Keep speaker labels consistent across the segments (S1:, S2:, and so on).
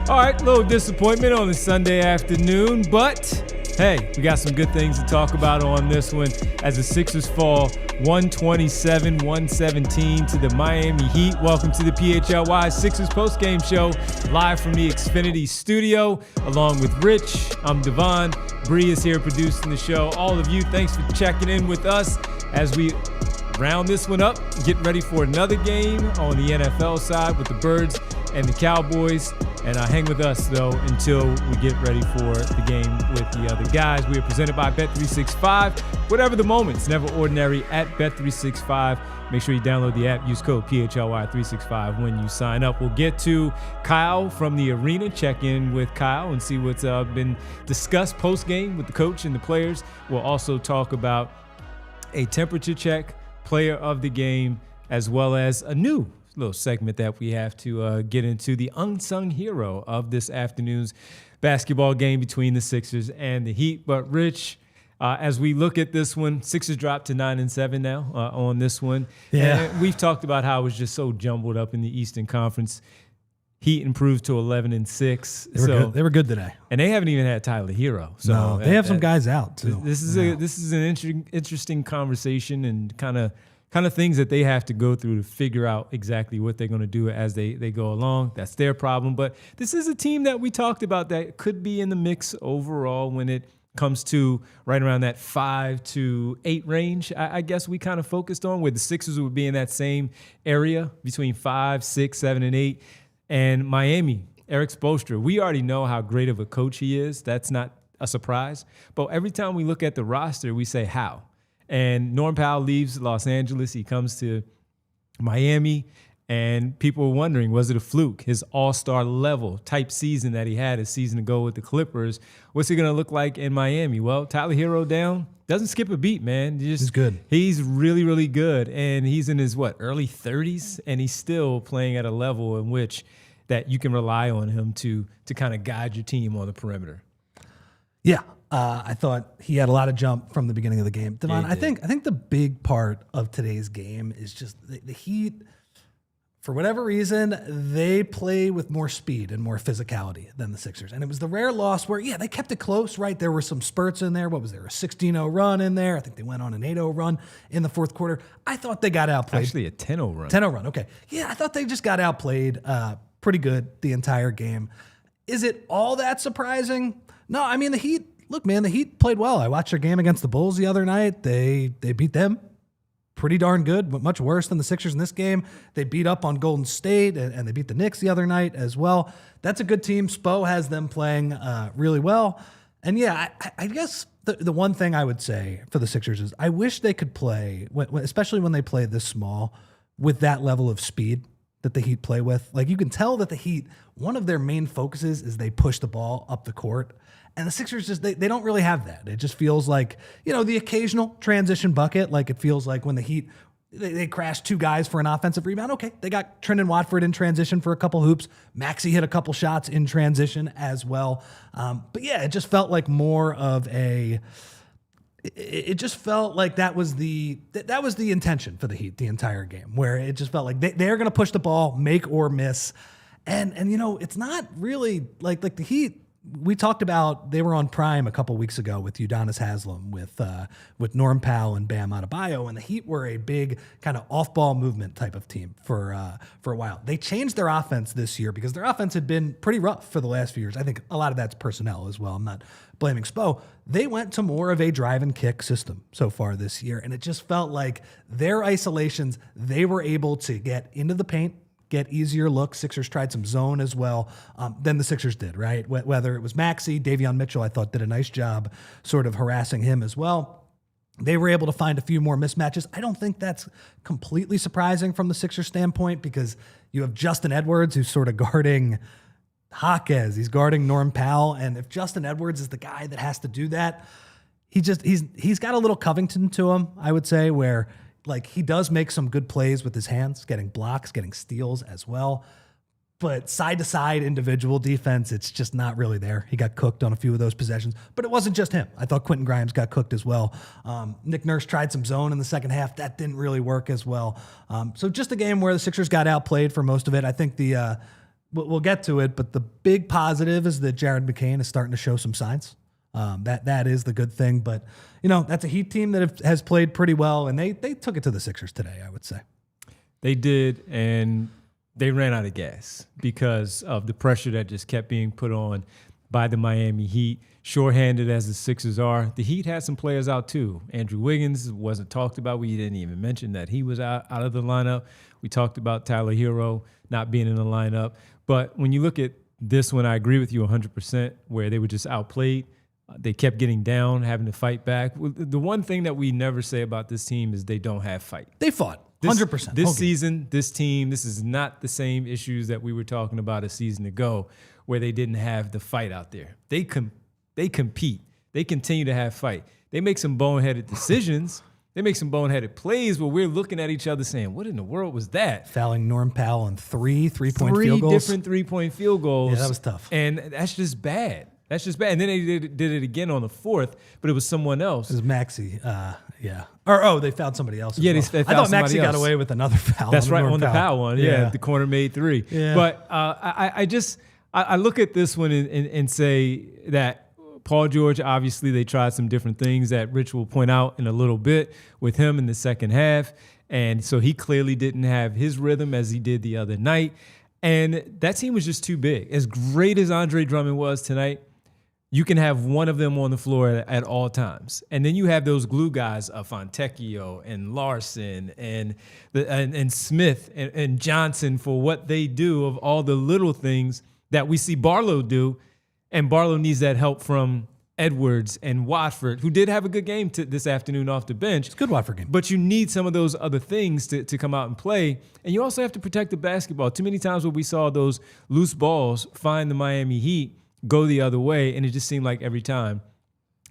S1: All right, a little disappointment on a Sunday afternoon, but hey, we got some good things to talk about on this one as the Sixers fall 127-117 to the Miami Heat. Welcome to the PHLY Sixers postgame show, live from the Xfinity studio, along with Rich. I'm Devon. Bree is here producing the show. All of you, thanks for checking in with us as we round this one up, get ready for another game on the NFL side with the Birds and the Cowboys. And hang with us, though, until we get ready for the game with the other guys. We are presented by Bet365. Whatever the moment, it's never ordinary at Bet365. Make sure you download the app. Use code PHLY365 when you sign up. We'll get to Kyle from the arena, check in with Kyle and see what's been discussed post-game with the coach and the players. We'll also talk about a temperature check, player of the game, as well as a new little segment that we have to get into, the unsung hero of this afternoon's basketball game between the Sixers and the Heat. But Rich, as we look at this one, Sixers dropped to 9-7 now on this one.
S2: Yeah.
S1: And we've talked about how it was just so jumbled up in the Eastern Conference. Heat improved to 11-6.
S2: They were good today,
S1: and they haven't even had Tyler Hero. So
S2: no, they have some guys out too.
S1: This is an interesting conversation and kind of things that they have to go through to figure out exactly what they're going to do as they go along. That's their problem. But this is a team that we talked about that could be in the mix overall when it comes to right around that 5 to 8 range. I guess we kind of focused on where the Sixers would be in that same area between 5, 6, 7, and 8. And Miami, Eric Spoelstra, we already know how great of a coach he is. That's not a surprise. But every time we look at the roster, we say how. And Norm Powell leaves Los Angeles. He comes to Miami, and people were wondering, was it a fluke? His all-star level type season that he had a season ago with the Clippers, what's he going to look like in Miami? Well, Tyler Hero down, doesn't skip a beat, man.
S2: He's good.
S1: He's really, really good, and he's in his, early 30s, and he's still playing at a level in which that you can rely on him to kind of guide your team on the perimeter.
S2: Yeah. I thought he had a lot of jump from the beginning of the game. Devon, I think the big part of today's game is just the Heat, for whatever reason, they play with more speed and more physicality than the Sixers. And it was the rare loss where, they kept it close, right? There were some spurts in there. What was there, a 16-0 run in there? I think they went on an 8-0 run in the fourth quarter. I thought they got outplayed.
S1: Actually, a 10-0 run.
S2: 10-0 run, okay. Yeah, I thought they just got outplayed pretty good the entire game. Is it all that surprising? No, I mean, the Heat, look, man, the Heat played well. I watched their game against the Bulls the other night. They beat them pretty darn good, but much worse than the Sixers in this game. They beat up on Golden State, and they beat the Knicks the other night as well. That's a good team. Spo has them playing really well. And, I guess the one thing I would say for the Sixers is I wish they could play, especially when they play this small, with that level of speed that the Heat play with. Like, you can tell that the Heat, one of their main focuses is they push the ball up the court. And the Sixers just, they don't really have that. It just feels like, the occasional transition bucket. Like, it feels like when the Heat, they crashed 2 guys for an offensive rebound. Okay, they got Trendon Watford in transition for a couple hoops. Maxey hit a couple shots in transition as well. But it just felt like more of a, it just felt like that was the intention for the Heat the entire game, where it just felt like they're going to push the ball, make or miss. And it's not really like the Heat. We talked about, they were on Prime a couple weeks ago with Udonis Haslem, with Norm Powell and Bam Adebayo, and the Heat were a big kind of off-ball movement type of team for a while. They changed their offense this year because their offense had been pretty rough for the last few years. I think a lot of that's personnel as well. I'm not blaming Spo. They went to more of a drive and kick system so far this year, and it just felt like their isolations, they were able to get into the paint, get easier looks. Sixers tried some zone as well than the Sixers did, right? Whether it was Maxey, Davion Mitchell, I thought did a nice job sort of harassing him as well. They were able to find a few more mismatches. I don't think that's completely surprising from the Sixers standpoint because you have Justin Edwards who's sort of guarding Jaquez. He's guarding Norm Powell. And if Justin Edwards is the guy that has to do that, he's got a little Covington to him, I would say, where he does make some good plays with his hands, getting blocks, getting steals as well. But side-to-side individual defense, it's just not really there. He got cooked on a few of those possessions. But it wasn't just him. I thought Quentin Grimes got cooked as well. Nick Nurse tried some zone in the second half. That didn't really work as well. So just a game where the Sixers got outplayed for most of it. I think we'll get to it, but the big positive is that Jared McCain is starting to show some signs. That is the good thing. But, that's a Heat team that has played pretty well, and they took it to the Sixers today, I would say.
S1: They did, and they ran out of gas because of the pressure that just kept being put on by the Miami Heat. Shorthanded as the Sixers are, the Heat had some players out too. Andrew Wiggins wasn't talked about. We didn't even mention that he was out of the lineup. We talked about Tyler Hero not being in the lineup. But when you look at this one, I agree with you 100%, where they were just outplayed. They kept getting down, having to fight back. The one thing that we never say about this team is they don't have fight.
S2: They fought. 100%.
S1: This season, this team, this is not the same issues that we were talking about a season ago, where they didn't have the fight out there. They compete. They continue to have fight. They make some boneheaded decisions. They make some boneheaded plays where we're looking at each other saying, what in the world was that?
S2: Fouling Norm Powell on three-point field goals.
S1: 3 different three-point field goals.
S2: Yeah, that was tough.
S1: And that's just bad. That's just bad. And then they did it again on the fourth, but it was someone else.
S2: It was Maxey. Yeah. Or, they found somebody else.
S1: Yeah,
S2: well.
S1: they found
S2: I thought Maxey
S1: somebody
S2: got
S1: else.
S2: away with another foul.
S1: That's right,
S2: Norm
S1: on the Powell one. Yeah, the corner made 3.
S2: Yeah.
S1: But I look at this one and say that Paul George, obviously they tried some different things that Rich will point out in a little bit with him in the second half. And so he clearly didn't have his rhythm as he did the other night. And that team was just too big. As great as Andre Drummond was tonight, you can have one of them on the floor at all times. And then you have those glue guys of Fontecchio and Larson and Smith and Johnson for what they do of all the little things that we see Barlow do. And Barlow needs that help from Edwards and Watford, who did have a good game this afternoon off the bench.
S2: It's a good Watford game.
S1: But you need some of those other things to come out and play. And you also have to protect the basketball. Too many times where we saw those loose balls find the Miami Heat, go the other way, and it just seemed like every time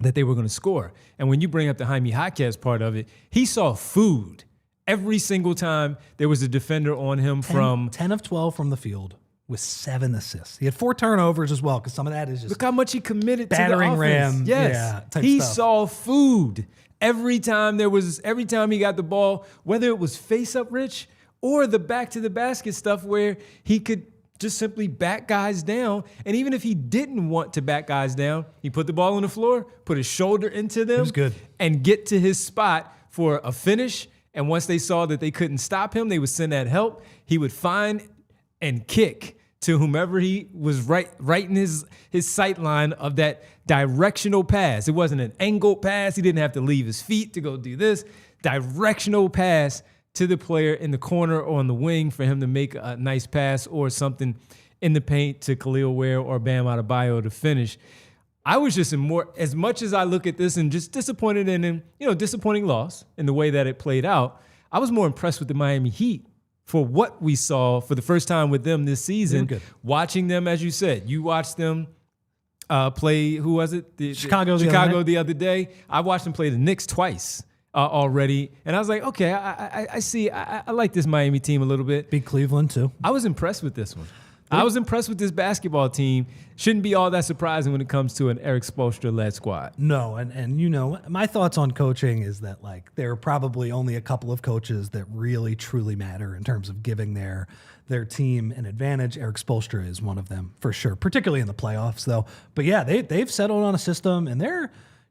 S1: that they were going to score. And when you bring up the Jaime Jaquez part of it, he saw food every single time there was a defender on him.
S2: 10 of 12 from the field with 7 assists. He had 4 turnovers as well, because some of that is just
S1: look how much he committed
S2: battering
S1: to the offense.
S2: ram.
S1: Yes,
S2: yeah,
S1: he
S2: stuff.
S1: saw food every time he got the ball, whether it was face up Rich or the back to the basket stuff where he could just simply back guys down. And even if he didn't want to back guys down, he put the ball on the floor, put his shoulder into them,
S2: it was good,
S1: and get to his spot for a finish. And once they saw that they couldn't stop him, they would send that help. He would find and kick to whomever he was right in his sight line of that directional pass. It wasn't an angled pass. He didn't have to leave his feet to go do this. Directional pass to the player in the corner or on the wing for him to make a nice pass or something in the paint to Kel'el Ware or Bam Adebayo to finish. I was just as much as I look at this and just disappointed in him, disappointing loss in the way that it played out, I was more impressed with the Miami Heat for what we saw for the first time with them this season. Watching them, as you said, you watched them play, who was it?
S2: Chicago
S1: the other day. I watched them play the Knicks twice already. And I was like, okay, I see. I like this Miami team a little bit.
S2: Beat Cleveland too.
S1: I was impressed with this one. I was impressed with this basketball team. Shouldn't be all that surprising when it comes to an Eric Spoelstra-led squad.
S2: No, and my thoughts on coaching is that there are probably only a couple of coaches that really truly matter in terms of giving their team an advantage. Eric Spoelstra is one of them for sure, particularly in the playoffs though. But yeah, they've settled on a system, and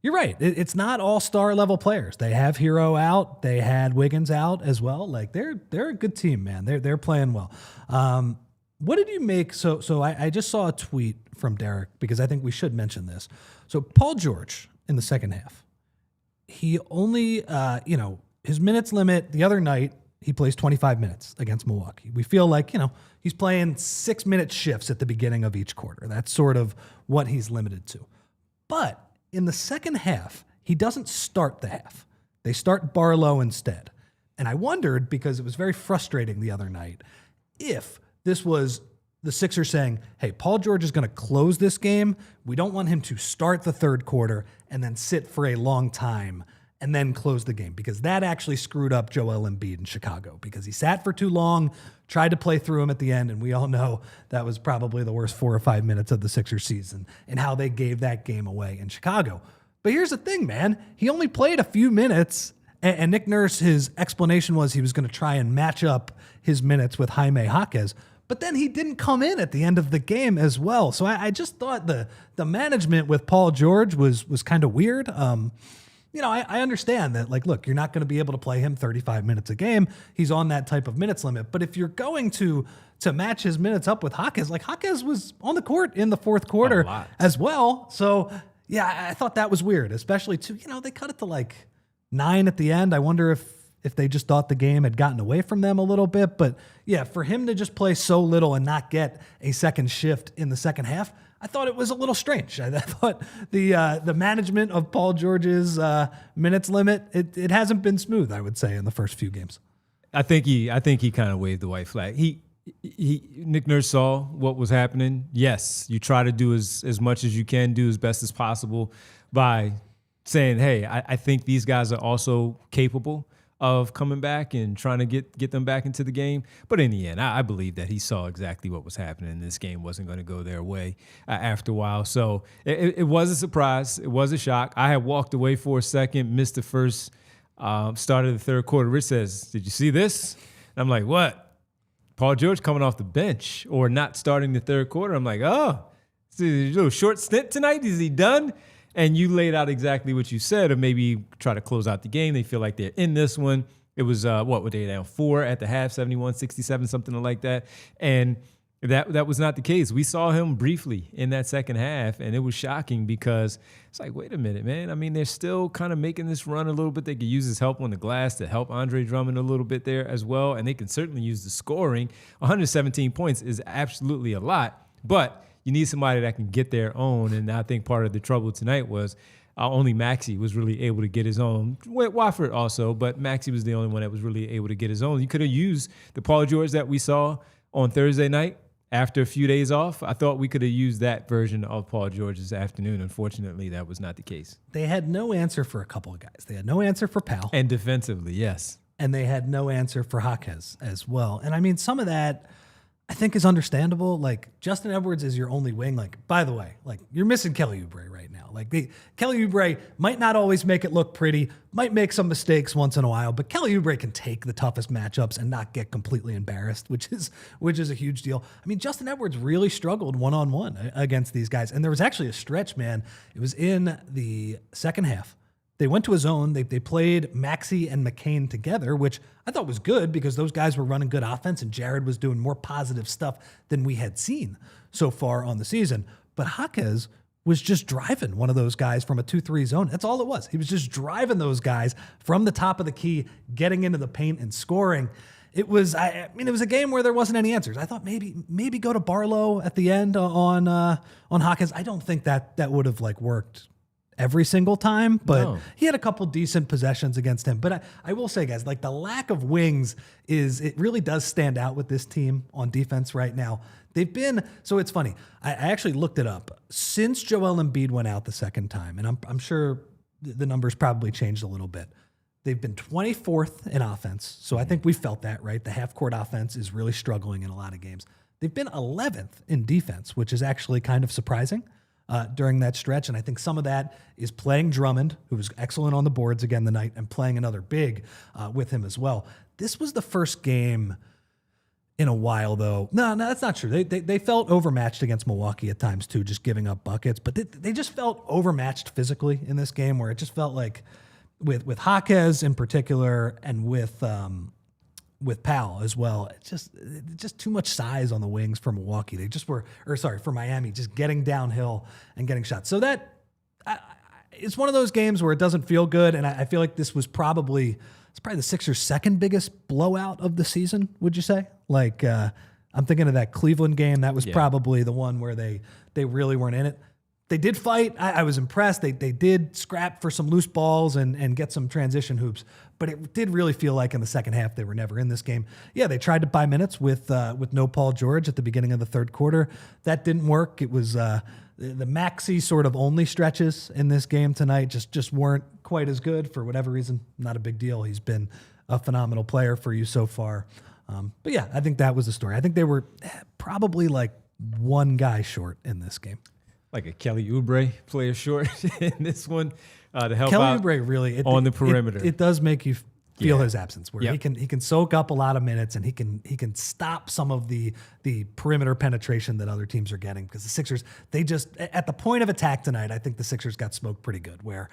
S2: you're right. It's not all star level players. They have Hero out. They had Wiggins out as well. They're a good team, man. They're playing well. What did you make? So I just saw a tweet from Derek, because I think we should mention this. So Paul George in the second half, he only, his minutes limit the other night, he plays 25 minutes against Milwaukee. We feel like, he's playing 6-minute shifts at the beginning of each quarter. That's sort of what he's limited to. But in the second half, he doesn't start the half. They start Barlow instead. And I wondered, because it was very frustrating the other night, if this was the Sixers saying, hey, Paul George is going to close this game. We don't want him to start the third quarter and then sit for a long time and then close the game, because that actually screwed up Joel Embiid in Chicago, because he sat for too long, tried to play through him at the end, and we all know that was probably the worst 4 or 5 minutes of the Sixers season and how they gave that game away in Chicago. But here's the thing, man. He only played a few minutes, and Nick Nurse, his explanation was he was going to try and match up his minutes with Jaime Jaquez. But then he didn't come in at the end of the game as well. So I just thought the management with Paul George was kind of weird. I understand that, like, look, you're not going to be able to play him 35 minutes a game. He's on that type of minutes limit. But if you're going to match his minutes up with Jaquez, like Jaquez was on the court in the fourth quarter as well. So, yeah, I thought that was weird, especially too, they cut it to like 9 at the end. I wonder if they just thought the game had gotten away from them a little bit. But yeah, for him to just play so little and not get a second shift in the second half, I thought it was a little strange. I thought the management of Paul George's minutes limit, it hasn't been smooth, I would say, in the first few games.
S1: I think he kind of waved the white flag. Nick Nurse saw what was happening. Yes, you try to do as much as you can, do as best as possible by saying, hey, I think these guys are also capable of coming back and trying to get them back into the game. But in the end, I believe that he saw exactly what was happening. This game wasn't going to go their way after a while. So it was a surprise. It was a shock. I had walked away for a second, missed the first start of the third quarter. Rich says, did you see this? And I'm like, what? Paul George coming off the bench or not starting the third quarter. I'm like, oh, it's a little short stint tonight. Is he done? And you laid out exactly what you said, or maybe try to close out the game. They feel like they're in this one. It was, what were they down 4 at the half, 71-67, something like that. And that was not the case. We saw him briefly in that second half, and it was shocking because it's like, wait a minute, man. I mean, they're still kind of making this run a little bit. They could use his help on the glass to help Andre Drummond a little bit there as well, and they can certainly use the scoring. 117 points is absolutely a lot, but you need somebody that can get their own, and I think part of the trouble tonight was only Maxey was really able to get his own. Watford also, but Maxey was the only one that was really able to get his own. You could have used the Paul George that we saw on Thursday night after a few days off. I thought we could have used that version of Paul George this afternoon. Unfortunately, that was not the case.
S2: They had no answer for a couple of guys. They had no answer for Powell.
S1: And defensively, yes.
S2: And they had no answer for Jaquez as well. And I mean, some of that I think is understandable. Like, Justin Edwards is your only wing. Like, by the way, like, you're missing Kel'el Ware right now. Like, Kel'el Ware might not always make it look pretty, might make some mistakes once in a while, but Kel'el Ware can take the toughest matchups and not get completely embarrassed, which is a huge deal. I mean, Justin Edwards really struggled one-on-one against these guys. And there was actually a stretch, man. It was in the second half. They went to a zone. They played Maxey and McCain together, which I thought was good because those guys were running good offense and Jared was doing more positive stuff than we had seen so far on the season. But Jaquez was just driving one of those guys from a 2-3 zone. That's all it was. He was just driving those guys from the top of the key, getting into the paint and scoring. It was, it was a game where there wasn't any answers. I thought maybe go to Barlow at the end on Jaquez. I don't think that would have worked every single time, but he had a couple decent possessions against him. But I will say, guys, the lack of wings it really does stand out with this team on defense right now. They've been, so it's funny. I actually looked it up. Since Joel Embiid went out the second time, and I'm sure the numbers probably changed a little bit, they've been 24th in offense. So I think we felt that, right? The half-court offense is really struggling in a lot of games. They've been 11th in defense, which is actually kind of surprising during that stretch. And I think some of that is playing Drummond, who was excellent on the boards again tonight, and playing another big with him as well. This was the first game in a while, though. No, that's not true. They felt overmatched against Milwaukee at times, too, just giving up buckets. But they just felt overmatched physically in this game, where it just felt like with Jaquez in particular and with Powell as well, it's just too much size on the wings for Milwaukee. They just for Miami, just getting downhill and getting shots. So it's one of those games where it doesn't feel good, and I feel like this was probably the Sixers' second biggest blowout of the season, would you say? I'm thinking of that Cleveland game. That was probably the one where they really weren't in it. They did fight. I was impressed. They did scrap for some loose balls and get some transition hoops. But it did really feel like in the second half they were never in this game. Yeah, they tried to buy minutes with no Paul George at the beginning of the third quarter. That didn't work. It was the Maxey sort of only stretches in this game tonight just weren't quite as good for whatever reason. Not a big deal. He's been a phenomenal player for you so far. But yeah, I think that was the story. I think they were probably one guy short in this game.
S1: Like a Kel'el Ware player short in this one to help
S2: Kel'el
S1: out
S2: Ware really
S1: on the perimeter.
S2: It does make you feel his absence, where he can soak up a lot of minutes and he can stop some of the perimeter penetration that other teams are getting, because the Sixers, they just, at the point of attack tonight, I think the Sixers got smoked pretty good, where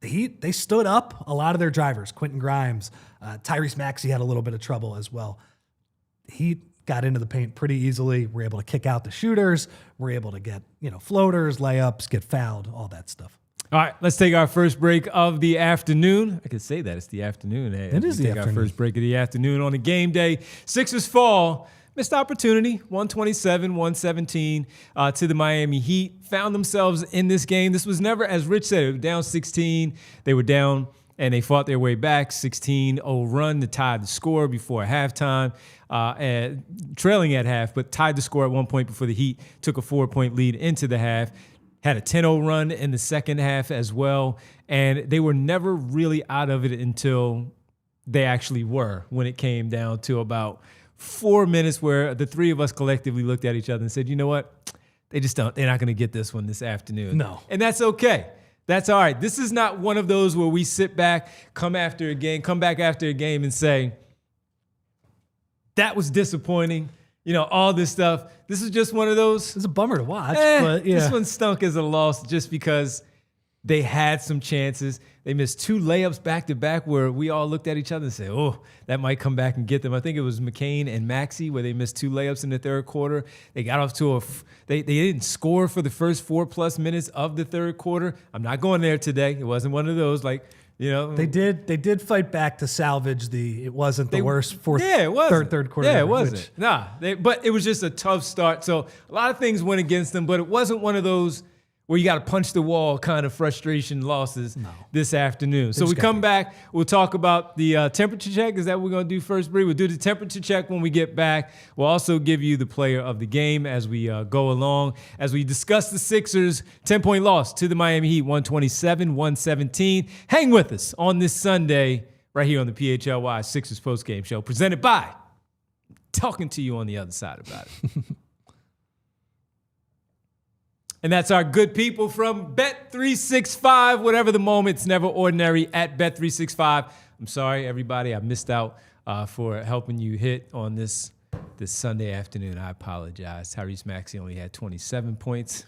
S2: the Heat, they stood up a lot of their drivers. Quentin Grimes, Tyrese Maxey had a little bit of trouble as well. Heat got into the paint pretty easily. We're able to kick out the shooters. We're able to get, floaters, layups, get fouled, all that stuff.
S1: All right, let's take our first break of the afternoon. I could say that it's the afternoon.
S2: It is the afternoon.
S1: Our first break of the afternoon on a game day. Sixers fall. Missed opportunity, 127-117 to the Miami Heat. Found themselves in this game. This was never, as Rich said, it was down 16. They were down, and they fought their way back. 16-0 run to tie the score before halftime. And trailing at half, but tied the score at one point before the Heat took a 4-point lead into the half. Had a 10-0 run in the second half as well. And they were never really out of it until they actually were, when it came down to about 4 minutes where the three of us collectively looked at each other and said, you know what? They're not going to get this one this afternoon.
S2: No.
S1: And that's okay. That's all right. This is not one of those where we sit back, come back after a game and say, that was disappointing. All this stuff. This is just one of those.
S2: It's a bummer to watch, but yeah.
S1: This one stunk as a loss just because they had some chances. They missed 2 layups back-to-back where we all looked at each other and said, oh, that might come back and get them. I think it was McCain and Maxey where they missed 2 layups in the third quarter. They got off to they didn't score for the first 4+ minutes of the third quarter. I'm not going there today. It wasn't one of those
S2: They did fight back to salvage it wasn't the worst third quarter.
S1: Yeah, it wasn't. But it was just a tough start. So a lot of things went against them, but it wasn't one of those where you got to punch the wall kind of frustration losses this afternoon. So we come back, we'll talk about the temperature check. Is that what we're going to do first, Bree? We'll do the temperature check when we get back. We'll also give you the player of the game as we go along, as we discuss the Sixers' 10-point loss to the Miami Heat, 127-117. Hang with us on this Sunday right here on the PHLY Sixers postgame show, presented by Talking to You on the Other Side about it. And that's our good people from Bet365. Whatever the moment, it's never ordinary at Bet365. I'm sorry, everybody. I missed out for helping you hit on this Sunday afternoon. I apologize. Tyrese Maxey only had 27 points.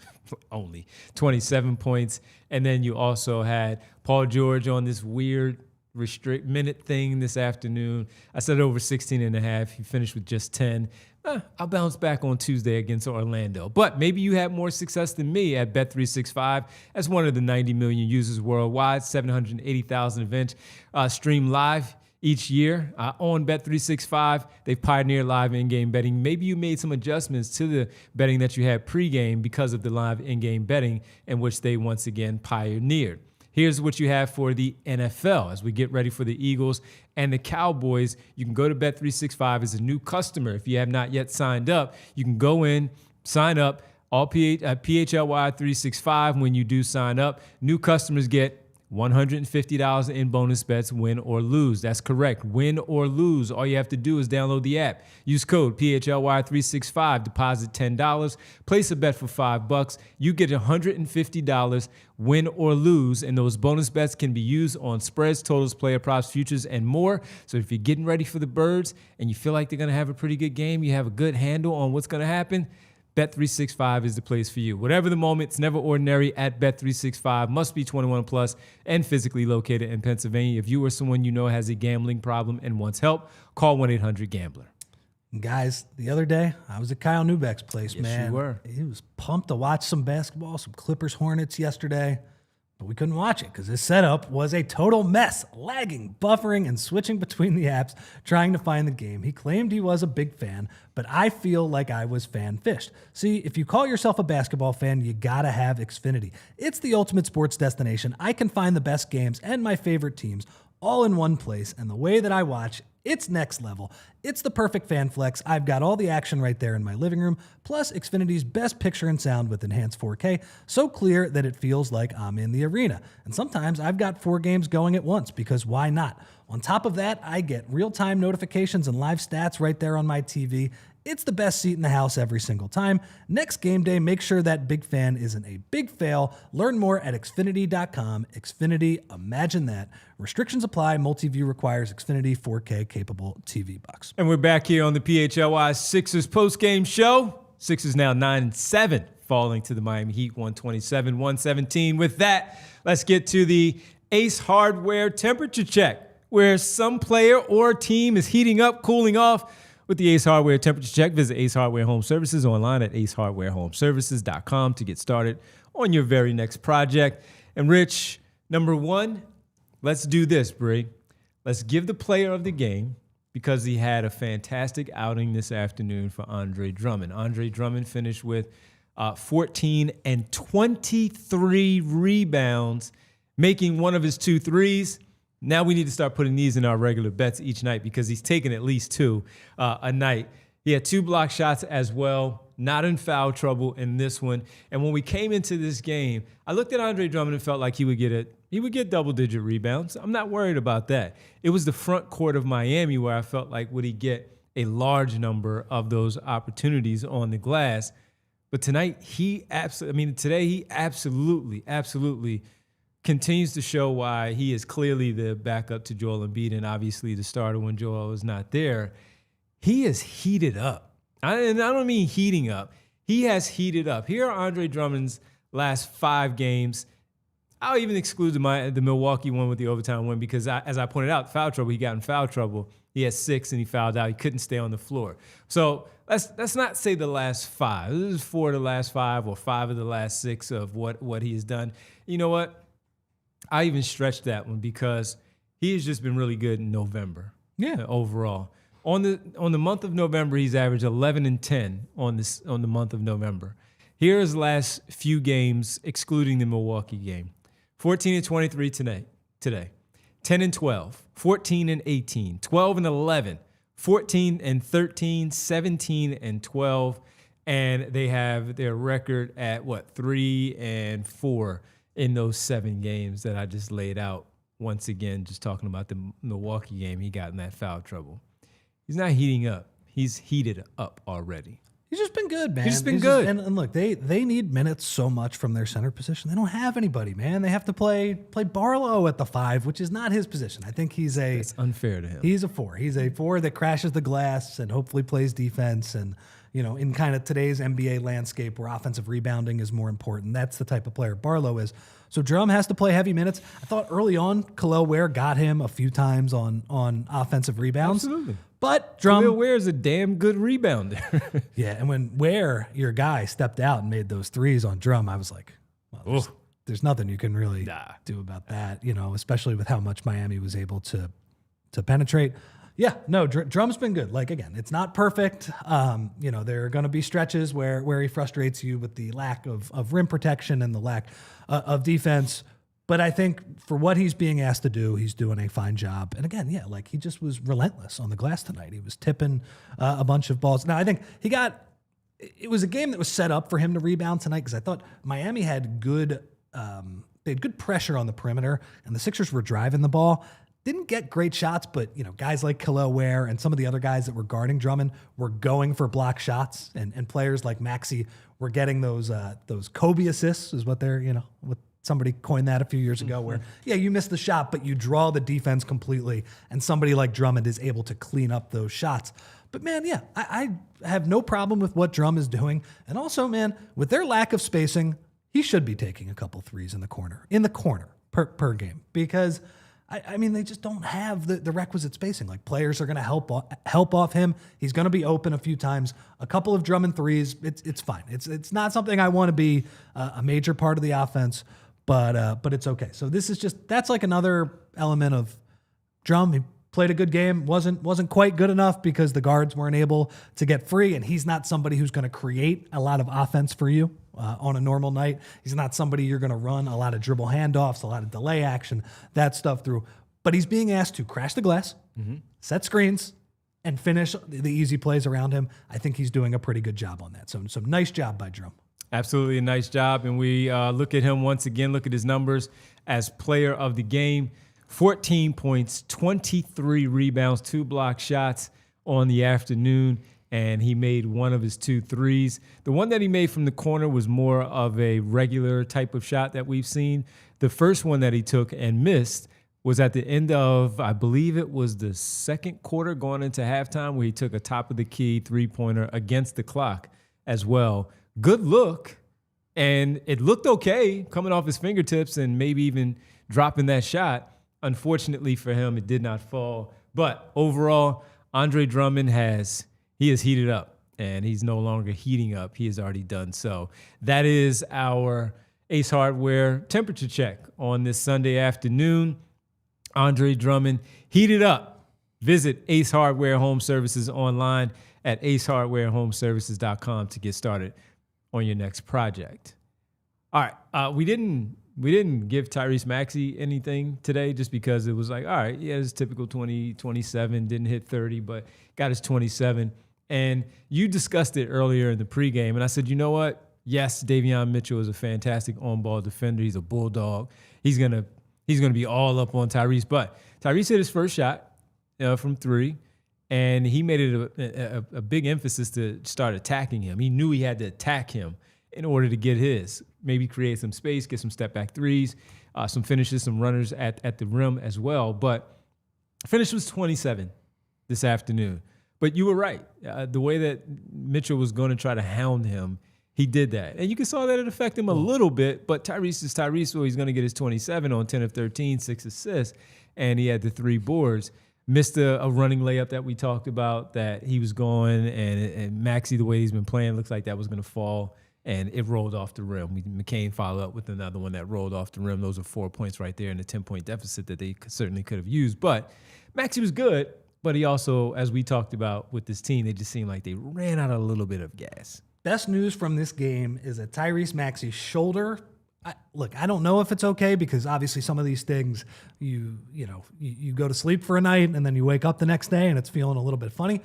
S1: Only 27 points. And then you also had Paul George on this weird minute thing this afternoon. I said over 16 and a half. He finished with just 10. I'll bounce back on Tuesday against Orlando. But maybe you had more success than me at Bet365 as one of the 90 million users worldwide, 780,000 events stream live each year on Bet365. They've pioneered live in-game betting. Maybe you made some adjustments to the betting that you had pregame because of the live in-game betting in which they once again pioneered. Here's what you have for the NFL as we get ready for the Eagles and the Cowboys. You can go to Bet365 as a new customer. If you have not yet signed up, you can go in, sign up, all PHLY 365. When you do sign up, new customers get $150 in bonus bets, win or lose. That's correct. Win or lose. All you have to do is download the app. Use code PHLY365. Deposit $10. Place a bet for $5. You get $150, win or lose. And those bonus bets can be used on spreads, totals, player props, futures, and more. So if you're getting ready for the Birds and you feel like they're going to have a pretty good game, you have a good handle on what's going to happen, Bet365 is the place for you. Whatever the moment, it's never ordinary at Bet365. Must be 21 plus and physically located in Pennsylvania. If you or someone you know has a gambling problem and wants help, call 1-800-GAMBLER.
S2: Guys, the other day, I was at Kyle Neubeck's place,
S1: yes,
S2: man.
S1: You were.
S2: He was pumped to watch some basketball, some Clippers Hornets yesterday. But we couldn't watch it because his setup was a total mess, lagging, buffering, and switching between the apps, trying to find the game. He claimed he was a big fan, but I feel like I was fan-fished. See, if you call yourself a basketball fan, you gotta have Xfinity. It's the ultimate sports destination. I can find the best games and my favorite teams all in one place, and the way that I watch, it's next level. It's the perfect fan flex. I've got all the action right there in my living room, plus Xfinity's best picture and sound with enhanced 4K, so clear that it feels like I'm in the arena. And sometimes I've got 4 games going at once, because why not? On top of that, I get real-time notifications and live stats right there on my TV. It's the best seat in the house every single time. Next game day, make sure that big fan isn't a big fail. Learn more at Xfinity.com. Xfinity, imagine that. Restrictions apply. Multi-view requires Xfinity 4K capable TV box.
S1: And we're back here on the PHLY Sixers postgame show. Sixers now 9-7, falling to the Miami Heat 127-117. With that, let's get to the Ace Hardware temperature check, where some player or team is heating up, cooling off. With the Ace Hardware temperature check, visit Ace Hardware Home Services online at acehardwarehomeservices.com to get started on your very next project. And Rich, number one, let's do this, Bree. Let's give the player of the game, because he had a fantastic outing this afternoon, for Andre Drummond. Andre Drummond finished with 14 and 23 rebounds, making one of his 2 threes. Now we need to start putting these in our regular bets each night, because he's taking at least 2 a night. He had 2 block shots as well, not in foul trouble in this one. And when we came into this game, I looked at Andre Drummond and felt like he would get double-digit rebounds. I'm not worried about that. It was the front court of Miami where I felt like, would he get a large number of those opportunities on the glass? But tonight, today he absolutely continues to show why he is clearly the backup to Joel Embiid, and obviously the starter when Joel is not there. He is heated up. And I don't mean heating up. He has heated up. Here are Andre Drummond's last 5 games. I'll even exclude the Milwaukee one with the overtime win, because as I pointed out, foul trouble, he got in foul trouble. He had 6 and he fouled out. He couldn't stay on the floor. So let's not say the last 5. This is 4 of the last 5 or 5 of the last 6 of what he has done. You know what? I even stretched that one, because he has just been really good in November.
S2: Yeah.
S1: Overall. On the month of November, he's averaged 11 and 10 on the month of November. Here are his last few games, excluding the Milwaukee game. 14 and 23 today. 10 and 12, 14 and 18, 12 and 11, 14 and 13, 17 and 12, and they have their record at 3 and 4 in those 7 games that I just laid out. Once again, just talking about the Milwaukee game, he got in that foul trouble. He's not heating up. He's heated up already.
S2: He's just been good, man.
S1: He's just been good.
S2: And look, they need minutes so much from their center position. They don't have anybody, man. They have to play Barlow at the 5, which is not his position. I think it's
S1: unfair to him.
S2: He's a 4. He's a 4 that crashes the glass and hopefully plays defense. And, in kind of today's NBA landscape where offensive rebounding is more important, that's the type of player Barlow is. So Drum has to play heavy minutes. I thought early on, Kel'el Ware got him a few times on offensive rebounds.
S1: Absolutely.
S2: But Drum...
S1: Kel'el Ware is a damn good rebounder.
S2: Yeah, and when Ware, your guy, stepped out and made those 3s on Drum, I was like, well, there's nothing you can really do about that, especially with how much Miami was able to penetrate. Yeah, no, Drum's been good. Like, again, it's not perfect. There are going to be stretches where he frustrates you with the lack of rim protection and the lack of defense. But I think for what he's being asked to do, he's doing a fine job. And again, he just was relentless on the glass tonight. He was tipping a bunch of balls. Now, I think it was a game that was set up for him to rebound tonight, because I thought Miami had good pressure on the perimeter, and the Sixers were driving the ball. Didn't get great shots, but guys like Kel'el Ware and some of the other guys that were guarding Drummond were going for block shots, and players like Maxey were getting those Kobe assists, is what they're what somebody coined that a few years ago, where you miss the shot, but you draw the defense completely, and somebody like Drummond is able to clean up those shots. But man, I have no problem with what Drum is doing, and also, man, with their lack of spacing, he should be taking a couple 3s in the corner per game, because they just don't have the requisite spacing. Like, players are going to help off him. He's going to be open a few times. A couple of Drummond 3s, it's fine. It's not something I want to be a major part of the offense, but it's okay. So that's like another element of Drum. He played a good game. Wasn't quite good enough because the guards weren't able to get free, and he's not somebody who's going to create a lot of offense for you on a normal night. He's not somebody you're going to run a lot of dribble handoffs, a lot of delay action, that stuff through. But he's being asked to crash the glass, set screens, and finish the easy plays around him. I think he's doing a pretty good job on that. So nice job by Drum.
S1: Absolutely a nice job. And we look at him once again, look at his numbers as player of the game. 14 points, 23 rebounds, 2 block shots on the afternoon. and he made one of his 2 threes. The one that he made from the corner was more of a regular type of shot that we've seen. The first one that he took and missed was at the end of, I believe it was the second quarter going into halftime, where he took a top of the key 3-pointer against the clock as well. Good look, and it looked okay coming off his fingertips and maybe even dropping that shot. Unfortunately for him, it did not fall. But overall, Andre Drummond has heated up, and he's no longer heating up. He has already done so. That is our Ace Hardware temperature check on this Sunday afternoon. Andre Drummond heated up. Visit Ace Hardware Home Services online at acehardwarehomeservices.com to get started on your next project. All right, we didn't give Tyrese Maxey anything today just because it was like, all right, he had his typical 20, 27, didn't hit 30, but got his 27. And you discussed it earlier in the pregame, and I said, you know what? Yes, Davion Mitchell is a fantastic on-ball defender. He's a bulldog. He's gonna be all up on Tyrese. But Tyrese hit his first shot from 3, and he made it a big emphasis to start attacking him. He knew he had to attack him in order to get his. Maybe create some space, get some step-back threes, some finishes, some runners at the rim as well. But finish was 27 this afternoon. But you were right. The way that Mitchell was going to try to hound him, he did that. And you saw that it affected him a little bit, but Tyrese is Tyrese, so he's going to get his 27 on 10 of 13, 6 assists, and he had the 3 boards. Missed a running layup that we talked about that he was going, and Maxey, the way he's been playing, looks like that was going to fall, and it rolled off the rim. McCain followed up with another one that rolled off the rim. Those are 4 points right there in a 10-point deficit that they certainly could have used. But Maxey was good, but he also, as we talked about with this team, they just seemed like they ran out a little bit of gas.
S2: Best news from this game is that Tyrese Maxey's shoulder. Look, I don't know if it's okay because obviously some of these things, you go to sleep for a night and then you wake up the next day and it's feeling a little bit funny.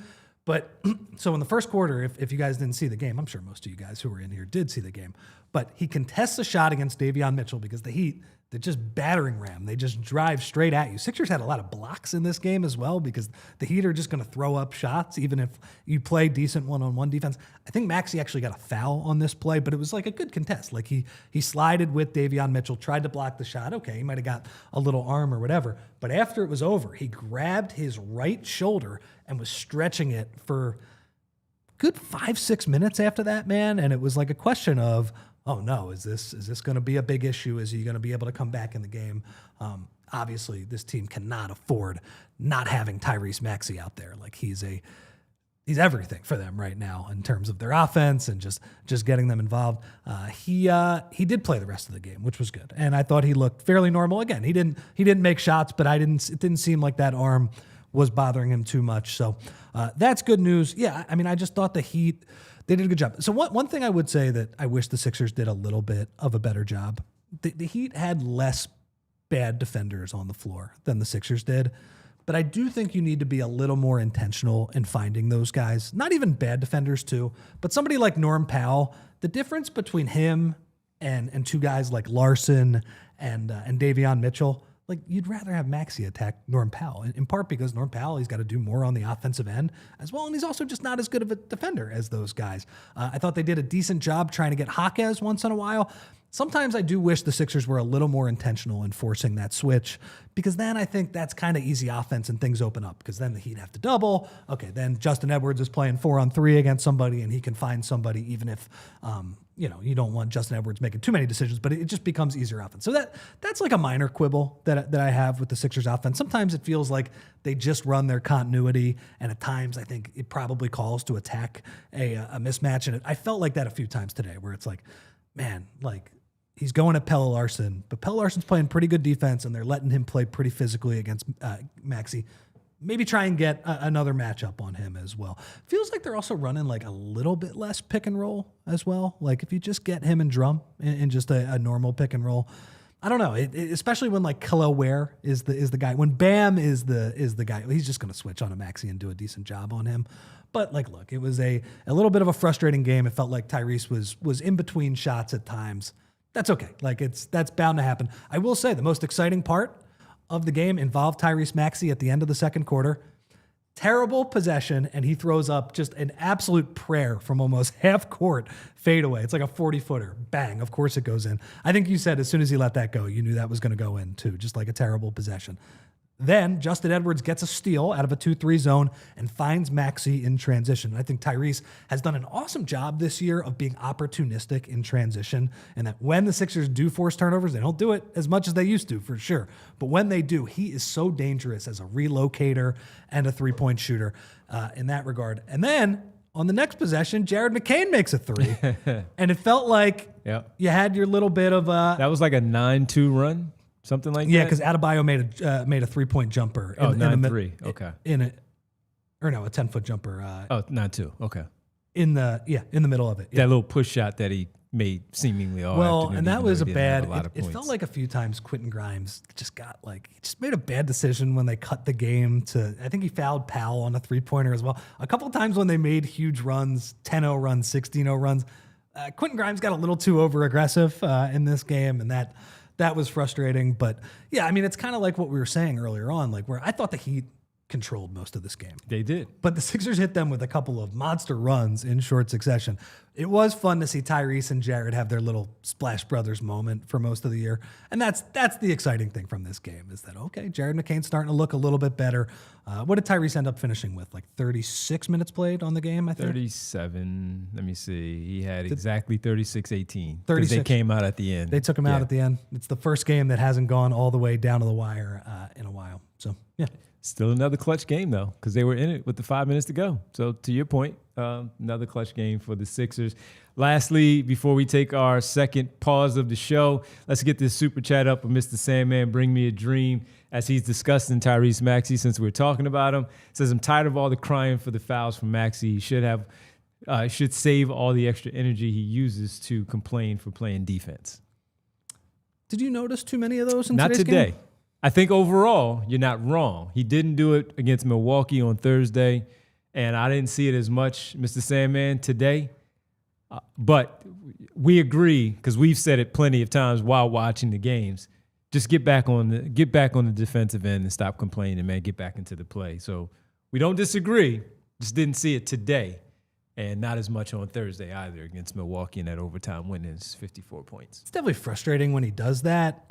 S2: But so in the first quarter, if you guys didn't see the game, I'm sure most of you guys who were in here did see the game. But he contests a shot against Davion Mitchell because the Heat, they're just battering ram. They just drive straight at you. Sixers had a lot of blocks in this game as well because the Heat are just going to throw up shots even if you play decent one-on-one defense. I think Maxey actually got a foul on this play, but it was like a good contest. Like he slided with Davion Mitchell, tried to block the shot. Okay, he might have got a little arm or whatever. But after it was over, he grabbed his right shoulder and was stretching it for good 5-6 minutes after that, man. And it was like a question of, oh no, is this going to be a big issue? Is he going to be able to come back in the game? Obviously, this team cannot afford not having Tyrese Maxey out there. Like he's everything for them right now in terms of their offense and just getting them involved. He did play the rest of the game, which was good, and I thought he looked fairly normal. Again, he didn't make shots, but it didn't seem like that arm was bothering him too much. So that's good news. Yeah, I mean, I just thought the Heat, they did a good job. So one thing I would say that I wish the Sixers did a little bit of a better job, the Heat had less bad defenders on the floor than the Sixers did, but I do think you need to be a little more intentional in finding those guys. Not even bad defenders too, but somebody like Norm Powell, the difference between him and 2 guys like Larson and Davion Mitchell, like you'd rather have Maxey attack Norm Powell, in part because Norm Powell, he's got to do more on the offensive end as well, and he's also just not as good of a defender as those guys. I thought they did a decent job trying to get Jaquez once in a while. Sometimes I do wish the Sixers were a little more intentional in forcing that switch, because then I think that's kind of easy offense and things open up, because then the Heat have to double. Okay, then Justin Edwards is playing 4-on-3 against somebody and he can find somebody, even if you don't want Justin Edwards making too many decisions, but it just becomes easier offense. So that's like a minor quibble that I have with the Sixers offense. Sometimes it feels like they just run their continuity, and at times I think it probably calls to attack a mismatch. And I felt like that a few times today, where it's like, man, like, he's going at Kel'el Larson, but Kel'el Larson's playing pretty good defense, and they're letting him play pretty physically against Maxey. Maybe try and get another matchup on him as well. Feels like they're also running like a little bit less pick and roll as well. Like if you just get him and Drum in just a normal pick and roll, I don't know. Especially when like Kel'el Ware is the guy. When Bam is the guy, he's just going to switch on a Maxey and do a decent job on him. But like, look, it was a little bit of a frustrating game. It felt like Tyrese was in between shots at times. That's okay. Like that's bound to happen. I will say the most exciting part of the game involved Tyrese Maxey at the end of the second quarter. Terrible possession, and he throws up just an absolute prayer from almost half court fadeaway. It's like a 40-footer. Bang. Of course it goes in. I think you said as soon as he let that go, you knew that was going to go in too, just like a terrible possession. Then Justin Edwards gets a steal out of a 2-3 zone and finds Maxey in transition. I think Tyrese has done an awesome job this year of being opportunistic in transition, and that when the Sixers do force turnovers, they don't do it as much as they used to, for sure. But when they do, he is so dangerous as a relocator and a three-point shooter in that regard. And then on the next possession, Jared McCain makes a three, and it felt like you had your little bit of a...
S1: That was like a 9-2 run? Something like that?
S2: Yeah, because Adebayo made a 3-point jumper.
S1: In 9-3. Okay.
S2: A 10-foot jumper.
S1: 9-2. Okay.
S2: In the middle of it. Yeah.
S1: That little push shot that he made seemingly all afternoon.
S2: And that was a bad. It felt like a few times Quentin Grimes just made a bad decision when they cut the game to. I think he fouled Powell on a 3-pointer as well. A couple of times when they made huge runs, 10-0 runs, 16-0 runs, Quentin Grimes got a little too over aggressive in this game, and that was frustrating. But yeah, I mean, it's kind of like what we were saying earlier on, like where I thought the Heat controlled most of this game.
S1: They did.
S2: But the Sixers hit them with a couple of monster runs in short succession. It was fun to see Tyrese and Jared have their little Splash Brothers moment for most of the year. And that's the exciting thing from this game is that, okay, Jared McCain's starting to look a little bit better. What did Tyrese end up finishing with? Like 36 minutes played on the game, I think?
S1: 37. Let me see. He had exactly 36-18.
S2: 36.
S1: They came out at the end.
S2: They took him out at the end. It's the first game that hasn't gone all the way down to the wire in a while. So, yeah.
S1: Still another clutch game, though, because they were in it with the 5 minutes to go. So, to your point, another clutch game for the Sixers. Lastly, before we take our second pause of the show, let's get this super chat up with Mr. Sandman, Bring Me a Dream, as he's discussing Tyrese Maxey since we're talking about him. Says, I'm tired of all the crying for the fouls from Maxey. He should save all the extra energy he uses to complain for playing defense.
S2: Did you notice too many of those in
S1: Not
S2: today's
S1: today.
S2: game?
S1: I think overall, you're not wrong. He didn't do it against Milwaukee on Thursday, and I didn't see it as much, Mr. Sandman, today. But we agree, because we've said it plenty of times while watching the games. Just get back on the defensive end and stop complaining, man. Get back into the play. So we don't disagree. Just didn't see it today, and not as much on Thursday either against Milwaukee in that overtime win is 54 points.
S2: It's definitely frustrating when he does that.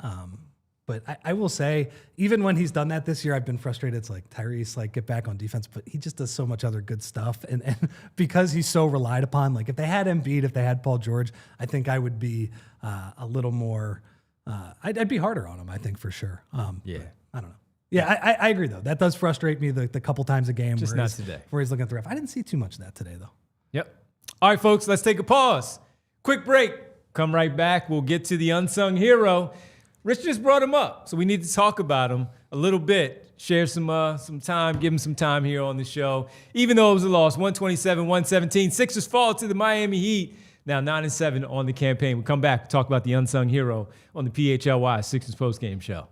S2: But I will say, even when he's done that this year, I've been frustrated. It's like, Tyrese, get back on defense. But he just does so much other good stuff. And because he's so relied upon, if they had Embiid, if they had Paul George, I think I would be a little more, I'd be harder on him, I think, for sure.
S1: Yeah.
S2: I don't know. Yeah, I agree, though. That does frustrate me the couple times a game
S1: just not today.
S2: Where he's looking at the ref. I didn't see too much of that today, though.
S1: Yep. All right, folks, let's take a pause. Quick break. Come right back. We'll get to the unsung hero. Rich just brought him up, so we need to talk about him a little bit, share some time, give him some time here on the show. Even though it was a loss, 127-117, Sixers fall to the Miami Heat, now 9-7 on the campaign. We'll come back and talk about the unsung hero on the PHLY Sixers postgame show.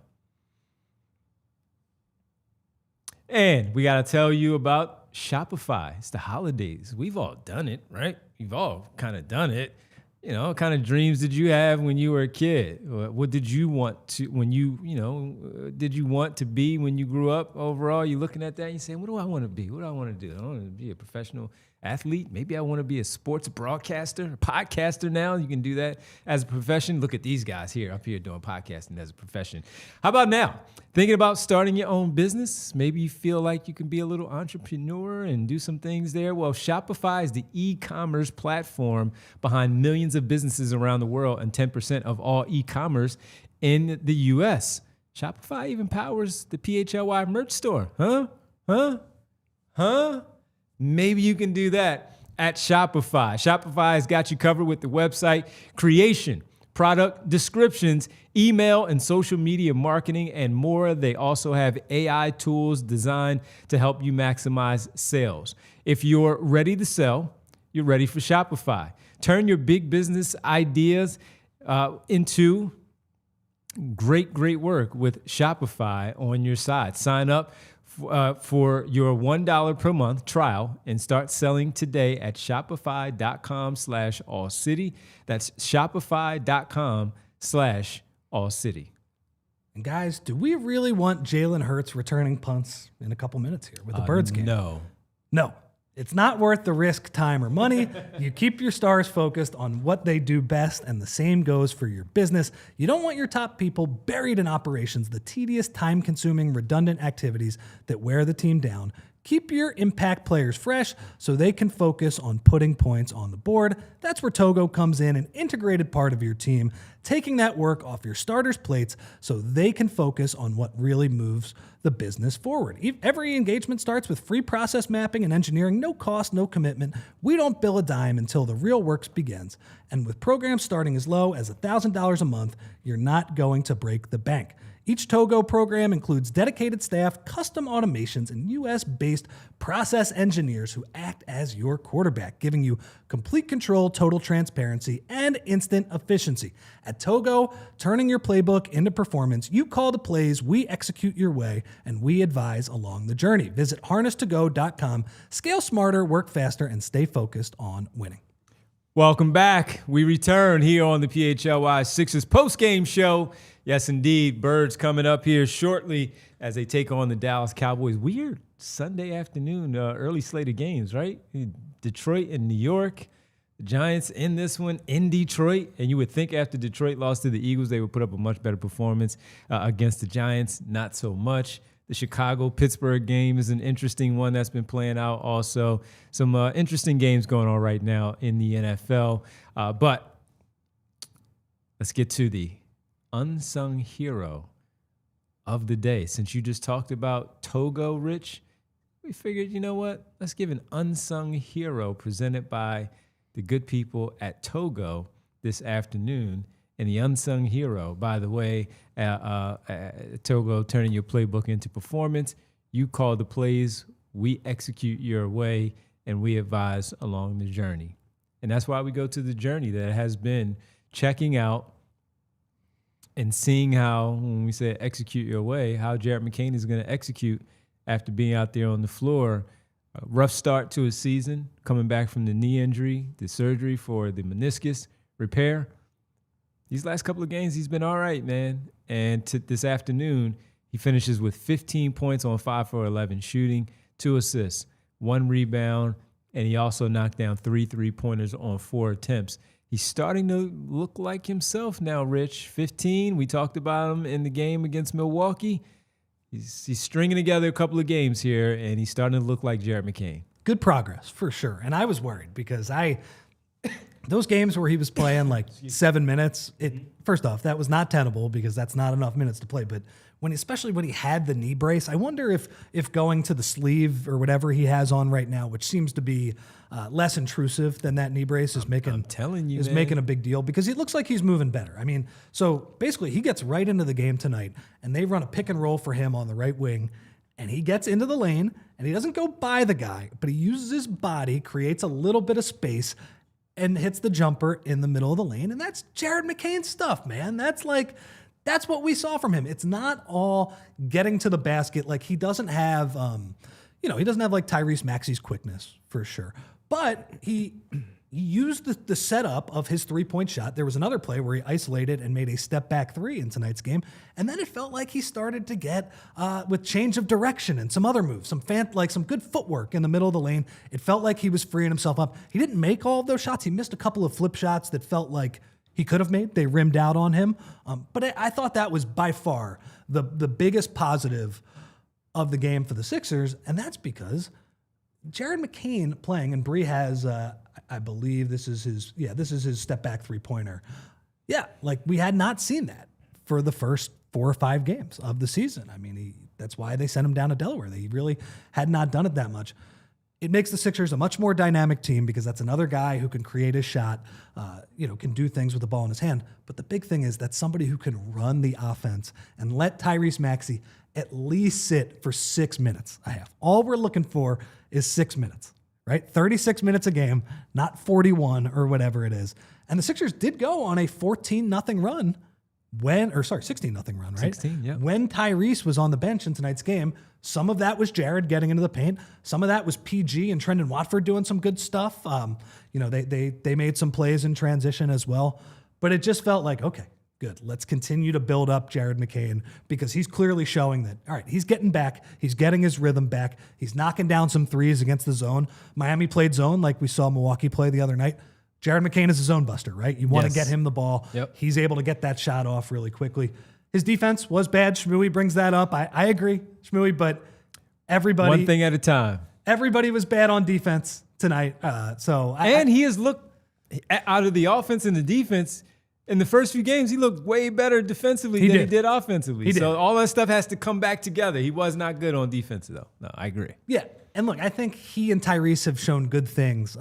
S1: And we got to tell you about Shopify. It's the holidays. We've all done it, right? We've all kind of done it. What kind of dreams did you have when you were a kid? What did you want to, did you want to be when you grew up overall? You're looking at that and you're saying, what do I want to be? What do I want to do? I want to be a professional athlete. Maybe I want to be a sports broadcaster, a podcaster now. You can do that as a profession. Look at these guys here up here doing podcasting as a profession. How about now? Thinking about starting your own business? Maybe you feel like you can be a little entrepreneur and do some things there. Well, Shopify is the e-commerce platform behind millions of businesses around the world and 10% of all e-commerce in the U.S. Shopify even powers the PHLY merch store. Huh? Maybe you can do that at Shopify. Shopify has got you covered with the website creation, product descriptions, email and social media marketing, and more. They also have AI tools designed to help you maximize sales. If you're ready to sell, you're ready for Shopify. Turn your big business ideas into great work with Shopify on your side. Sign up for your $1 per month trial and start selling today at shopify.com/allcity. That's shopify.com/allcity.
S2: And guys, do we really want Jalen Hurts returning punts in a couple minutes here with the Birds game?
S1: No.
S2: It's not worth the risk, time, or money. You keep your stars focused on what they do best, and the same goes for your business. You don't want your top people buried in operations, the tedious, time-consuming, redundant activities that wear the team down. Keep your impact players fresh so they can focus on putting points on the board. That's where Togo comes in, an integrated part of your team, taking that work off your starters' plates so they can focus on what really moves the business forward. Every engagement starts with free process mapping and engineering, no cost, no commitment. We don't bill a dime until the real work begins. And with programs starting as low as $1,000 a month, you're not going to break the bank. Each Togo program includes dedicated staff, custom automations, and US-based process engineers who act as your quarterback, giving you complete control, total transparency, and instant efficiency. At Togo, turning your playbook into performance, you call the plays, we execute your way, and we advise along the journey. Visit harnesstogo.com. Scale smarter, work faster, and stay focused on winning.
S1: Welcome back. We return here on the PHLY Sixers postgame show. Yes, indeed. Birds coming up here shortly as they take on the Dallas Cowboys. Weird Sunday afternoon, early slate of games, right? Detroit and New York. The Giants in this one in Detroit. And you would think after Detroit lost to the Eagles, they would put up a much better performance against the Giants. Not so much. The Chicago-Pittsburgh game is an interesting one that's been playing out also. Some interesting games going on right now in the NFL. But let's get to the unsung hero of the day. Since you just talked about Togo, Rich, we figured, you know what? Let's give an unsung hero presented by the good people at Togo this afternoon. And the unsung hero, by the way, Togo turning your playbook into performance. You call the plays, we execute your way, and we advise along the journey. And that's why we go to the journey that has been checking out and seeing how, when we say execute your way, how Jared McCain is going to execute after being out there on the floor. A rough start to his season, coming back from the knee injury, the surgery for the meniscus repair. These last couple of games, he's been all right, man. And this afternoon, he finishes with 15 points on 5 for 11 shooting, 2 assists, 1 rebound, and he also knocked down 3 3-pointers on 4 attempts. He's starting to look like himself now, Rich. 15, we talked about him in the game against Milwaukee. He's stringing together a couple of games here, and he's starting to look like Jared McCain.
S2: Good progress, for sure. And I was worried because those games where he was playing like 7 minutes, first off, that was not tenable because that's not enough minutes to play. But especially when he had the knee brace, I wonder if going to the sleeve or whatever he has on right now, which seems to be less intrusive than that knee brace, is making a big deal because it looks like he's moving better. I mean, so basically he gets right into the game tonight, and they run a pick and roll for him on the right wing, and he gets into the lane, and he doesn't go by the guy, but he uses his body, creates a little bit of space, and hits the jumper in the middle of the lane. And that's Jared McCain stuff, man. That's what we saw from him. It's not all getting to the basket. Like, he doesn't have, he doesn't have like Tyrese Maxey's quickness for sure. But he used the setup of his 3-point shot. There was another play where he isolated and made a step back 3 in tonight's game. And then it felt like he started to get with change of direction and some other moves, some good footwork in the middle of the lane. It felt like he was freeing himself up. He didn't make all of those shots. He missed a couple of flip shots that felt like he could have made. They rimmed out on him. But I thought that was by far the biggest positive of the game for the Sixers. And that's because Jared McCain playing, and Bree has, I believe this is his step back 3-pointer. Yeah, like we had not seen that for the first 4 or 5 games of the season. I mean, that's why they sent him down to Delaware. They really had not done it that much. It makes the Sixers a much more dynamic team because that's another guy who can create his shot, can do things with the ball in his hand. But the big thing is that's somebody who can run the offense and let Tyrese Maxey at least sit for 6 minutes. All we're looking for is 6 minutes, right? 36 minutes a game, not 41 or whatever it is. And the Sixers did go on a 14-0 run 16-0 run, right?
S1: 16, yeah.
S2: When Tyrese was on the bench in tonight's game, some of that was Jared getting into the paint. Some of that was PG and Trendon Watford doing some good stuff. They made some plays in transition as well. But it just felt like, okay, Good. Let's continue to build up Jared McCain because he's clearly showing that, all right, he's getting back. He's getting his rhythm back. He's knocking down some threes against the zone. Miami played zone like we saw Milwaukee play the other night. Jared McCain is a zone buster, right? You want to get him the ball.
S1: Yep.
S2: He's able to get that shot off really quickly. His defense was bad. Shmooey brings that up. I agree, Shmooey, but everybody...
S1: One thing at a time.
S2: Everybody was bad on defense tonight.
S1: He has looked, out of the offense and the defense... In the first few games, he looked way better defensively than he did offensively. So all that stuff has to come back together. He was not good on defense, though. No, I agree.
S2: Yeah, and look, I think he and Tyrese have shown good things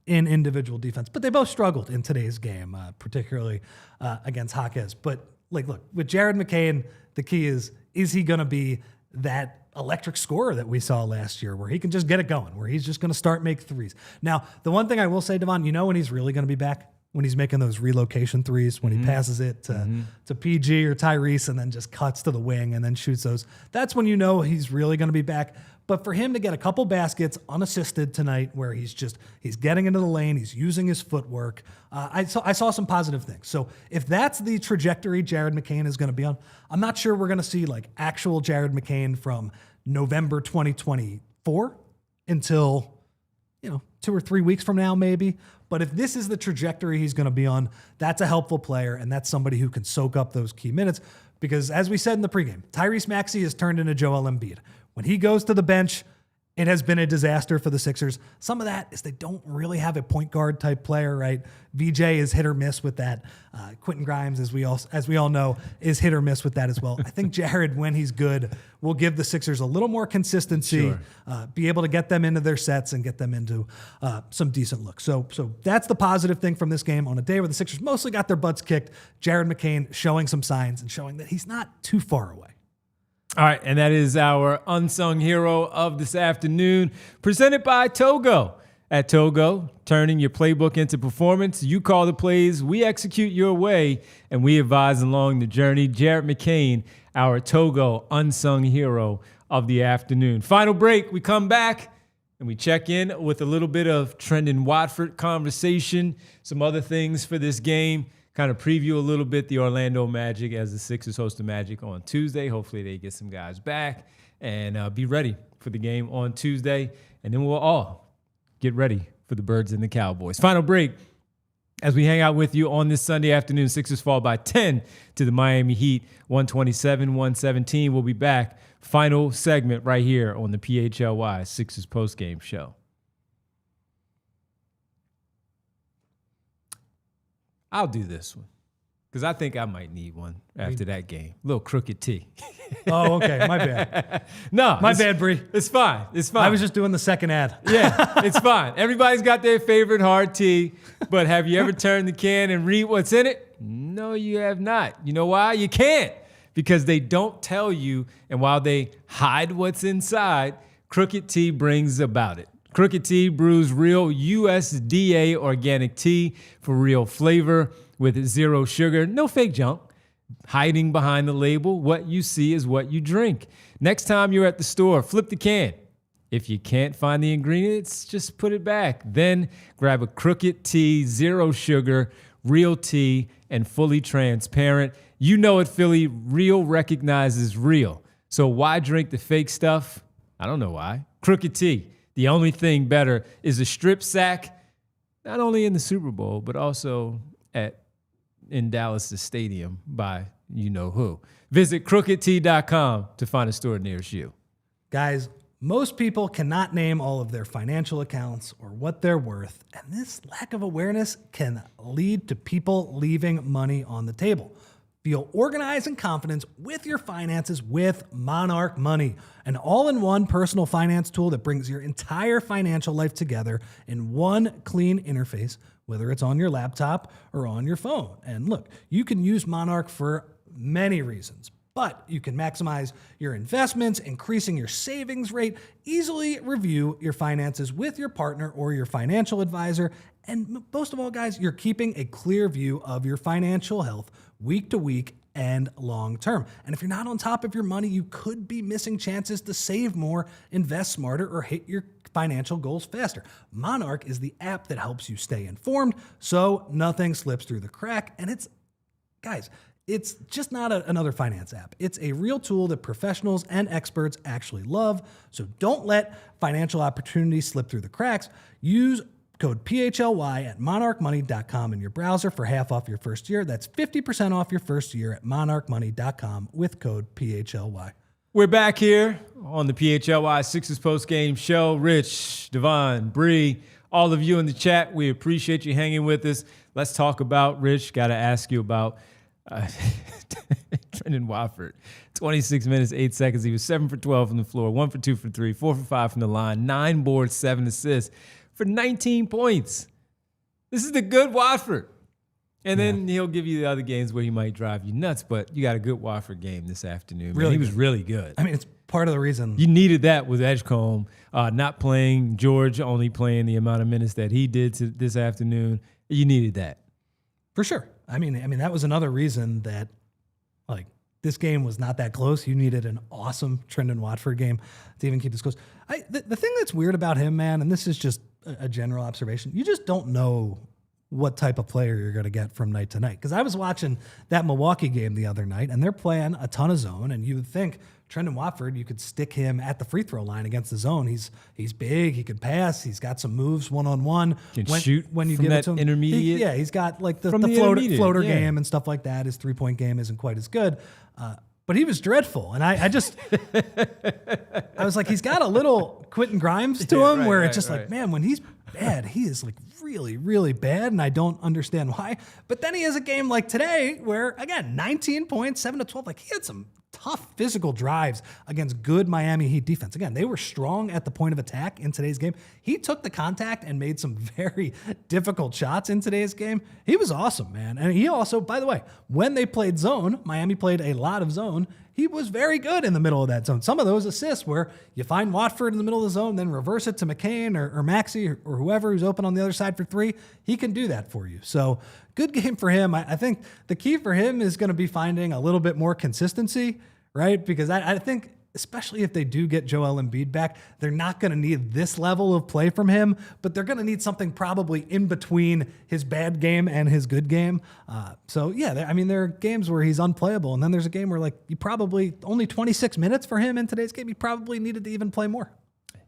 S2: in individual defense, but they both struggled in today's game, particularly against Jaquez. But like, look, with Jared McCain, the key is he going to be that electric scorer that we saw last year where he can just get it going, where he's just going to start make threes? Now, the one thing I will say, Devon, you know when he's really going to be back? When he's making those relocation threes, when he passes it to PG or Tyrese and then just cuts to the wing and then shoots those. That's when you know he's really going to be back. But for him to get a couple baskets unassisted tonight where he's getting into the lane, he's using his footwork, I saw some positive things. So if that's the trajectory Jared McCain is going to be on, I'm not sure we're going to see like actual Jared McCain from November 2024 until 2 or 3 weeks from now maybe. But if this is the trajectory he's going to be on, that's a helpful player, and that's somebody who can soak up those key minutes. Because as we said in the pregame, Tyrese Maxey has turned into Joel Embiid. When he goes to the bench, it has been a disaster for the Sixers. Some of that is they don't really have a point guard type player, right? VJ is hit or miss with that. Quentin Grimes, as we all know, is hit or miss with that as well. I think Jared, when he's good, will give the Sixers a little more consistency, be able to get them into their sets and get them into some decent looks. So that's the positive thing from this game on a day where the Sixers mostly got their butts kicked. Jared McCain showing some signs and showing that he's not too far away.
S1: All right, and that is our unsung hero of this afternoon, presented by Togo. At Togo, turning your playbook into performance. You call the plays, we execute your way, and we advise along the journey. Jared McCain, our Togo unsung hero of the afternoon. Final break, we come back, and we check in with a little bit of Trendon Watford conversation, some other things for this game. Kind of preview a little bit the Orlando Magic as the Sixers host the Magic on Tuesday. Hopefully they get some guys back and be ready for the game on Tuesday. And then we'll all get ready for the Birds and the Cowboys. Final break as we hang out with you on this Sunday afternoon. Sixers fall by 10 to the Miami Heat, 127-117. We'll be back. Final segment right here on the PHLY Sixers postgame show. I'll do this one because I think I might need one after that game. A little crooked T.
S2: Oh, okay. My bad.
S1: No.
S2: My bad, Bree.
S1: It's fine. It's fine.
S2: I was just doing the second ad.
S1: Yeah, it's fine. Everybody's got their favorite hard tea, but have you ever turned the can and read what's in it? No, you have not. You know why? You can't, because they don't tell you, and while they hide what's inside, Crooked Tea brings about it. Crooked Tea brews real USDA organic tea for real flavor with zero sugar, no fake junk. Hiding behind the label, what you see is what you drink. Next time you're at the store, flip the can. If you can't find the ingredients, just put it back. Then grab a Crooked Tea, zero sugar, real tea, and fully transparent. You know it, Philly. Real recognizes real. So why drink the fake stuff? I don't know why. Crooked Tea. The only thing better is a strip sack, not only in the Super Bowl, but also in Dallas' stadium by you-know-who. Visit crookedtea.com to find a store nearest you.
S2: Guys, most people cannot name all of their financial accounts or what they're worth, and this lack of awareness can lead to people leaving money on the table. Feel organized and confident with your finances with Monarch Money, an all-in-one personal finance tool that brings your entire financial life together in one clean interface, whether it's on your laptop or on your phone. And look, you can use Monarch for many reasons, but you can maximize your investments, increasing your savings rate, easily review your finances with your partner or your financial advisor, and most of all, guys, you're keeping a clear view of your financial health week to week and long term. And if you're not on top of your money, you could be missing chances to save more, invest smarter, or hit your financial goals faster. Monarch is the app that helps you stay informed so nothing slips through the crack. And it's, guys, It's just not another finance app. It's a real tool that professionals and experts actually love. So don't let financial opportunities slip through the cracks. Use code PHLY at monarchmoney.com in your browser for half off your first year. That's 50% off your first year at monarchmoney.com with code PHLY.
S1: We're back here on the PHLY Sixers post-game show. Rich, Devon, Bree, all of you in the chat, we appreciate you hanging with us. Let's talk about, Rich, got to ask you about Trendon Watford. 26 minutes, 8 seconds. He was 7 for 12 from the floor, 1 for 2 for 3, 4 for 5 from the line, 9 boards, 7 assists for 19 points. This is the good Watford. And then he'll give you the other games where he might drive you nuts, but you got a good Watford game this afternoon.
S2: Really,
S1: he was really good.
S2: I mean, it's part of the reason.
S1: You needed that with Edgecombe not playing, George only playing the amount of minutes that he did this afternoon. You needed that.
S2: For sure. I mean, that was another reason that, like, this game was not that close. You needed an awesome Trendon Watford game to even keep this close. The thing that's weird about him, man, and this is just a general observation, you just don't know what type of player you're going to get from night to night. Because I was watching that Milwaukee game the other night, and they're playing a ton of zone, and you would think Trendon Watford, you could stick him at the free throw line against the zone. He's big, he can pass, he's got some moves one-on-one.
S1: Can shoot when you give it to him. Intermediate.
S2: He's got like the floater game and stuff like that. His three-point game isn't quite as good. But he was dreadful. And I was like, he's got a little Quentin Grimes to him where it's just like, man, when he's bad, he is like really, really bad. And I don't understand why. But then he has a game like today where, again, 19 points, 7 to 12. Like, he had some tough physical drives against good Miami Heat defense. Again, they were strong at the point of attack in today's game. He took the contact and made some very difficult shots in today's game. He was awesome, man. And he also, by the way, when they played zone, Miami played a lot of zone. He was very good in the middle of that zone. Some of those assists where you find Watford in the middle of the zone, then reverse it to McCain or Maxey or whoever who's open on the other side for three. He can do that for you. So good game for him. I think the key for him is going to be finding a little bit more consistency, right? Because I think, especially if they do get Joel Embiid back, they're not going to need this level of play from him, but they're going to need something probably in between his bad game and his good game. There are games where he's unplayable, and then there's a game where, like, you probably only 26 minutes for him in today's game. He probably needed to even play more.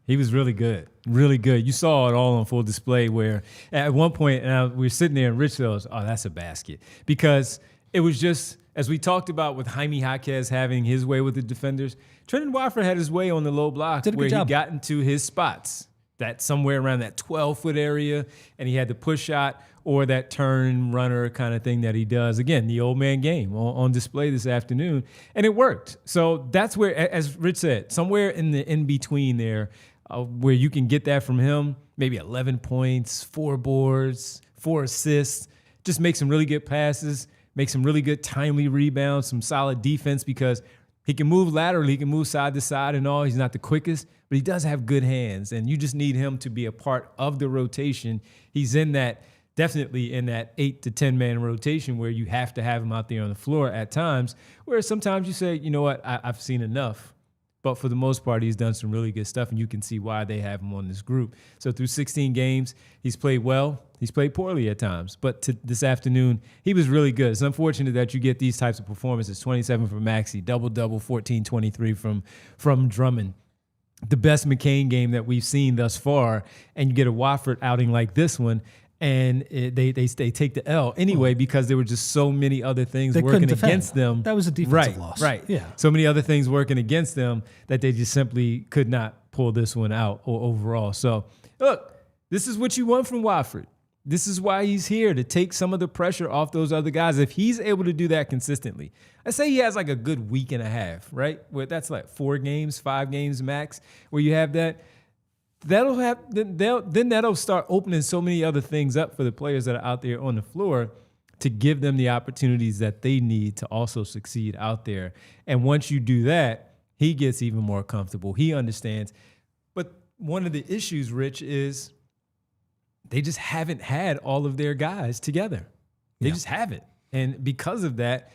S1: He was really good, really good. You saw it all on full display where at one point we were sitting there and Rich goes, oh, that's a basket. Because it was just, as we talked about with Jaime Jaquez having his way with the defenders, Trendon Watford had his way on the low block where he got into his spots, that somewhere around that 12-foot area, and he had the push shot or that turn runner kind of thing that he does. Again, the old man game on display this afternoon, and it worked. So that's where, as Rich said, somewhere in the in-between there, where you can get that from him, maybe 11 points, 4 boards, 4 assists, just make some really good passes, make some really good timely rebounds, some solid defense because he can move laterally, he can move side to side and all. He's not the quickest, but he does have good hands, and you just need him to be a part of the rotation. He's definitely in that 8 to 10 man rotation where you have to have him out there on the floor at times, where sometimes you say, you know what, I've seen enough. But for the most part, he's done some really good stuff, and you can see why they have him on this group. So through 16 games, he's played well. He's played poorly at times. But this afternoon, he was really good. It's unfortunate that you get these types of performances. 27 from Maxey, double-double, 14-23 from Drummond. The best McCain game that we've seen thus far, and you get a Watford outing like this one, and they take the L anyway because there were just so many other things working against them.
S2: That was a defensive loss.
S1: Right.
S2: Yeah.
S1: So many other things working against them that they just simply could not pull this one out overall. So, look, this is what you want from Watford. This is why he's here, to take some of the pressure off those other guys. If he's able to do that consistently, I say he has like a good week and a half, right? Where that's like 4 games, 5 games max, where you have that. That'll start opening so many other things up for the players that are out there on the floor to give them the opportunities that they need to also succeed out there. And once you do that, he gets even more comfortable. He understands. But one of the issues, Rich, is they just haven't had all of their guys together. They just haven't. And because of that,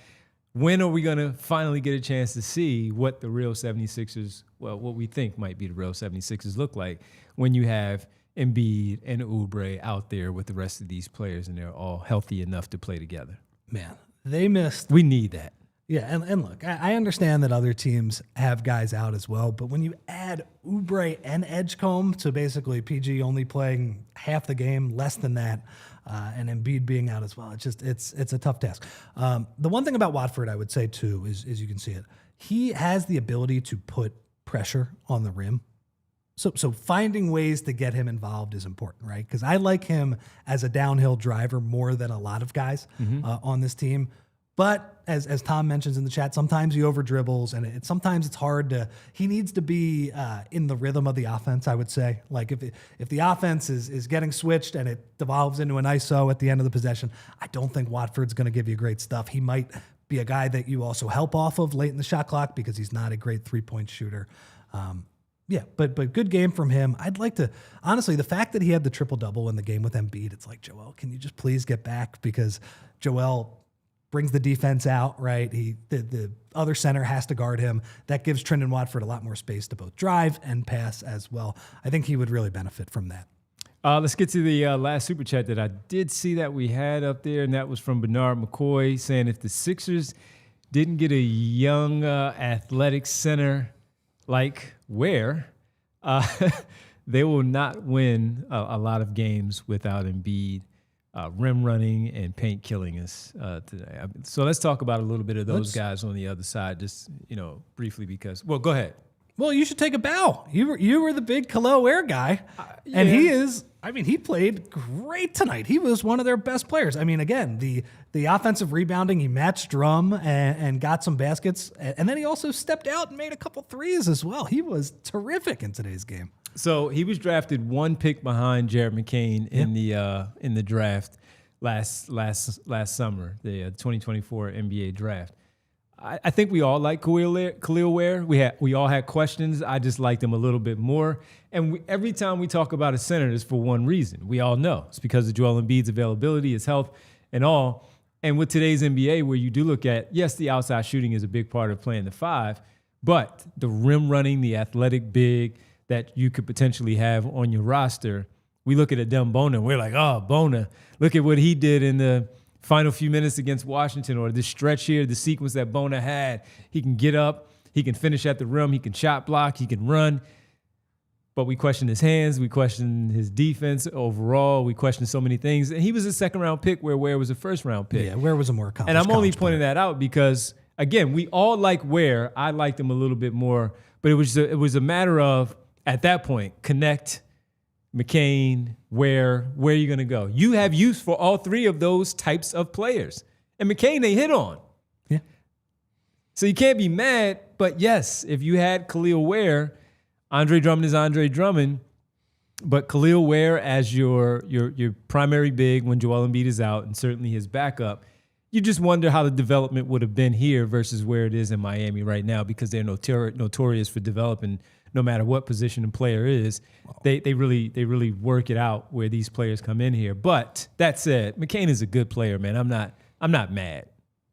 S1: when are we going to finally get a chance to see what the real 76ers, what we think might be the real 76ers look like when you have Embiid and Oubre out there with the rest of these players and they're all healthy enough to play together?
S2: Man, They missed.
S1: We need that.
S2: Yeah, and look, I understand that other teams have guys out as well, but when you add Oubre and Edgecombe to basically PG only playing half the game, less than that, and Embiid being out as well, it's a tough task. The one thing about Watford I would say too is you can see it. He has the ability to put pressure on the rim. So finding ways to get him involved is important, right? Because I like him as a downhill driver more than a lot of guys on this team. But as Tom mentions in the chat, sometimes he over dribbles, and sometimes it's hard to. He needs to be in the rhythm of the offense, I would say. Like if the offense is getting switched and it devolves into an ISO at the end of the possession, I don't think Watford's going to give you great stuff. He might be a guy that you also help off of late in the shot clock because he's not a great 3-point shooter. Yeah, but good game from him. I'd like to, honestly, the fact that he had the triple-double in the game with Embiid, it's like, Joel, can you just please get back? Because Joel brings the defense out, right? The other center has to guard him. That gives Trendon Watford a lot more space to both drive and pass as well. I think he would really benefit from that.
S1: Let's get to the last super chat that I did see that we had up there, and that was from Bernard McCoy saying if the Sixers didn't get a young athletic center like Ware, they will not win a lot of games without Embiid rim running and paint killing us today. So let's talk about a little bit of those guys on the other side, just briefly because. Well, go ahead.
S2: Well, you should take a bow. You were the big Kel'el Ware guy, and he is. I mean, he played great tonight. He was one of their best players. I mean, again, the offensive rebounding, he matched Drum and got some baskets, and then he also stepped out and made a couple threes as well. He was terrific in today's game.
S1: So he was drafted one pick behind Jared McCain in the draft last summer, the 2024 NBA draft. I think we all like Kel'el Ware. We all had questions. I just liked him a little bit more. And every time we talk about a center, it's for one reason. We all know it's because of Joel Embiid's availability, his health, and all. And with today's NBA, where you do look at, yes, the outside shooting is a big part of playing the five, but the rim running, the athletic big that you could potentially have on your roster, we look at Adem Bona, and we're like, oh, Bona, look at what he did in the final few minutes against Washington, or this stretch here, the sequence that Bona had. He can get up, he can finish at the rim, he can shot block, he can run. But we question his hands, we question his defense overall, we question so many things. And he was a second-round pick where Ware was a first-round pick.
S2: Yeah, Ware was a more accomplished.
S1: And I'm only pointing
S2: player.
S1: that out because, again, we all like Ware. I liked him a little bit more. But it was a matter of, at that point, connect McCain, where are you going to go? You have use for all three of those types of players. And McCain, they hit on.
S2: Yeah.
S1: So you can't be mad. But, yes, if you had Kel'el Ware, Andre Drummond is Andre Drummond, but Kel'el Ware as your primary big when Joel Embiid is out, and certainly his backup, you just wonder how the development would have been here versus where it is in Miami right now, because they're notorious for developing no matter what position a player is. They really work it out where these players come in here. But that said, McCain is a good player, man. I'm not mad.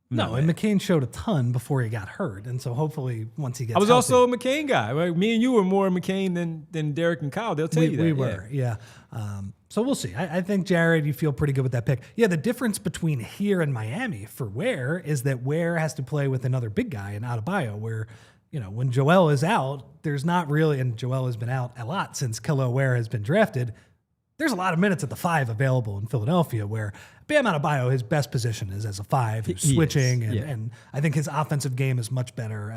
S2: And McCain showed a ton before he got hurt, and so hopefully once he gets
S1: I was
S2: healthy,
S1: also a McCain guy. Right? Me and you were more McCain than Derek and Kyle. They'll tell you that.
S2: We were, yeah. So we'll see. I think, Jared, you feel pretty good with that pick. Yeah, the difference between here and Miami for Ware is that Ware has to play with another big guy in Adebayo, where when Joel is out, there's not really, and Joel has been out a lot since Kel'el Ware has been drafted, there's a lot of minutes at the 5 available in Philadelphia, where Bam Adebayo, his best position is as a 5, who's switching, and I think his offensive game is much better,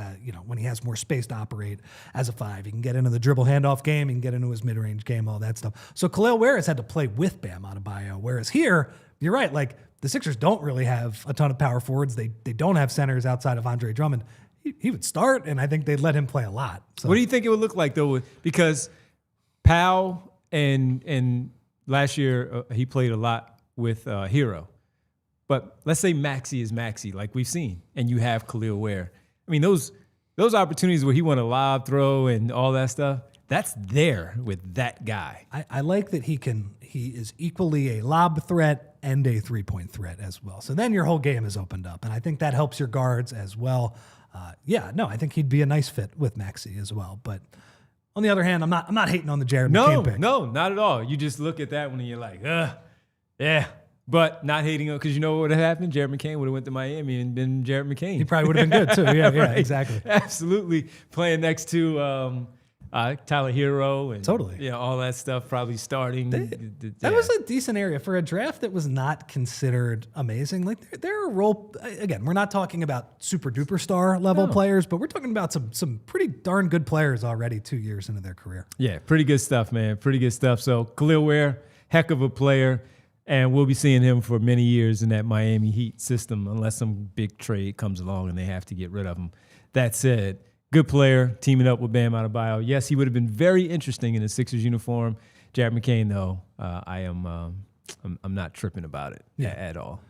S2: when he has more space to operate as a 5. He can get into the dribble handoff game, he can get into his mid-range game, all that stuff. So Kel'el Ware has had to play with Bam Adebayo, whereas here, you're right, like the Sixers don't really have a ton of power forwards. They don't have centers outside of Andre Drummond. He would start, and I think they'd let him play a lot. So.
S1: What do you think it would look like, though? Because Powell and last year he played a lot with Hero. But let's say Maxey is Maxey, like we've seen, and you have Kel'el Ware. I mean, those opportunities where he won a lob throw and all that stuff, that's there with that guy.
S2: I like that he is equally a lob threat and a 3-point threat as well. So then your whole game is opened up, and I think that helps your guards as well. I think he'd be a nice fit with Maxey as well. But on the other hand, I'm not hating on the Jared McCain pick.
S1: No, not at all. You just look at that one and you're like, yeah. But not hating him, because you know what would have happened? Jared McCain would have went to Miami and been Jared McCain.
S2: He probably would have been good too. Yeah, yeah,
S1: Right.
S2: exactly.
S1: Absolutely. Playing next to Tyler Hero and
S2: Totally.
S1: all that stuff, probably starting.
S2: That was a decent area for a draft that was not considered amazing. Like there are again, we're not talking about super duper star level players, but we're talking about some pretty darn good players already 2 years into their career.
S1: Yeah, pretty good stuff, man. Pretty good stuff. So Kel'el Ware, heck of a player. And we'll be seeing him for many years in that Miami Heat system unless some big trade comes along and they have to get rid of him. That said, good player, teaming up with Bam Adebayo. Yes, he would have been very interesting in a Sixers uniform. Jared McCain, though, I'm not tripping about it at all.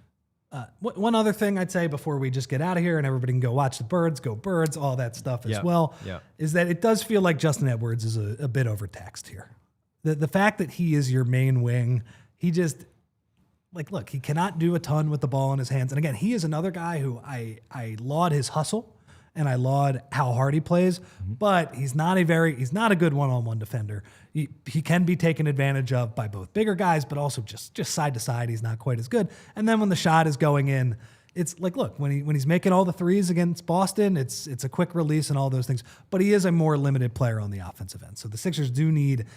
S2: One other thing I'd say before we just get out of here and everybody can go watch the birds, go birds, all that stuff as well, is that it does feel like Justin Edwards is a bit overtaxed here. The fact that he is your main wing, he just... look, he cannot do a ton with the ball in his hands. And again, he is another guy who I laud his hustle and I laud how hard he plays, but he's not a good one-on-one defender. He can be taken advantage of by both bigger guys, but also just side to side, he's not quite as good. And then when the shot is going in, it's like, look, when he's making all the threes against Boston, it's a quick release and all those things, but he is a more limited player on the offensive end. So the Sixers do need,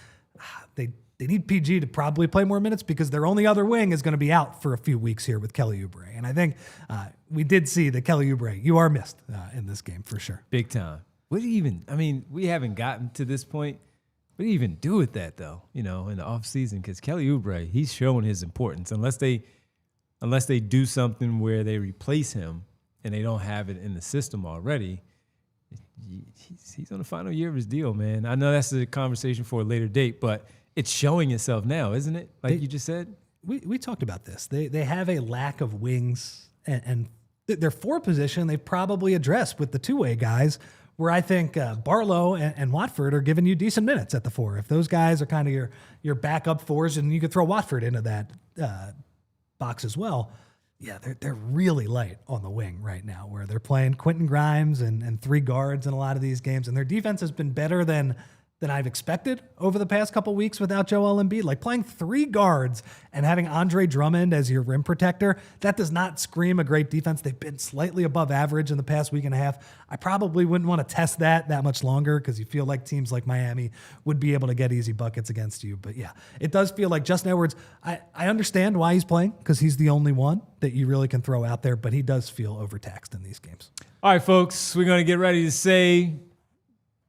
S2: they need PG to probably play more minutes because their only other wing is going to be out for a few weeks here with Kel'el Ware. And I think we did see that Kel'el Ware, you are missed in this game for sure.
S1: Big time. We haven't gotten to this point. What do you even do with that, though, in the offseason? Because Kel'el Ware, he's showing his importance. Unless they do something where they replace him and they don't have it in the system already, he's on the final year of his deal, man. I know that's a conversation for a later date, but it's showing itself now, isn't it? You just said?
S2: We talked about this. They have a lack of wings, and their forward position they've probably addressed with the two-way guys, where I think Barlow and Watford are giving you decent minutes at the four. If those guys are kind of your backup fours, and you could throw Watford into that box as well, yeah, they're really light on the wing right now, where they're playing Quentin Grimes and three guards in a lot of these games, and their defense has been better than I've expected over the past couple weeks without Joel Embiid. Like playing three guards and having Andre Drummond as your rim protector, that does not scream a great defense. They've been slightly above average in the past week and a half. I probably wouldn't want to test that much longer because you feel like teams like Miami would be able to get easy buckets against you. But yeah, it does feel like Justin Edwards, I understand why he's playing because he's the only one that you really can throw out there, but he does feel overtaxed in these games.
S1: All right, folks, we're going to get ready to say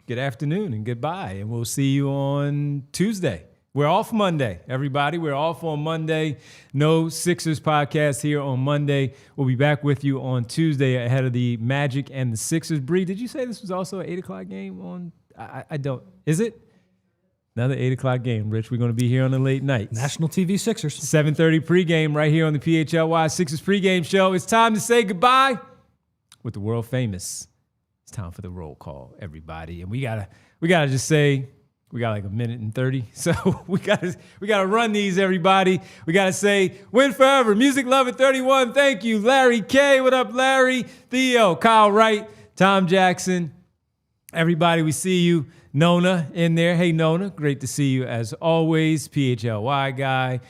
S1: good afternoon and goodbye, and we'll see you on Tuesday. We're off Monday, everybody. We're off on Monday. No Sixers podcast here on Monday. We'll be back with you on Tuesday ahead of the Magic and the Sixers. Bree, did you say this was also an 8 o'clock game on? I don't. Is it? Another 8 o'clock game, Rich. We're going to be here on the late nights.
S2: National TV Sixers.
S1: 7:30 pregame right here on the PHLY Sixers pregame show. It's time to say goodbye with the world famous. It's time for the roll call, everybody. And we gotta just say, we got like a minute and 30. So we gotta run these, everybody. We gotta say, win forever. Music Lover 31. Thank you. Larry K. What up, Larry? Theo, Kyle Wright, Tom Jackson. Everybody, we see you. Nona in there. Hey, Nona. Great to see you as always. PHLY guy.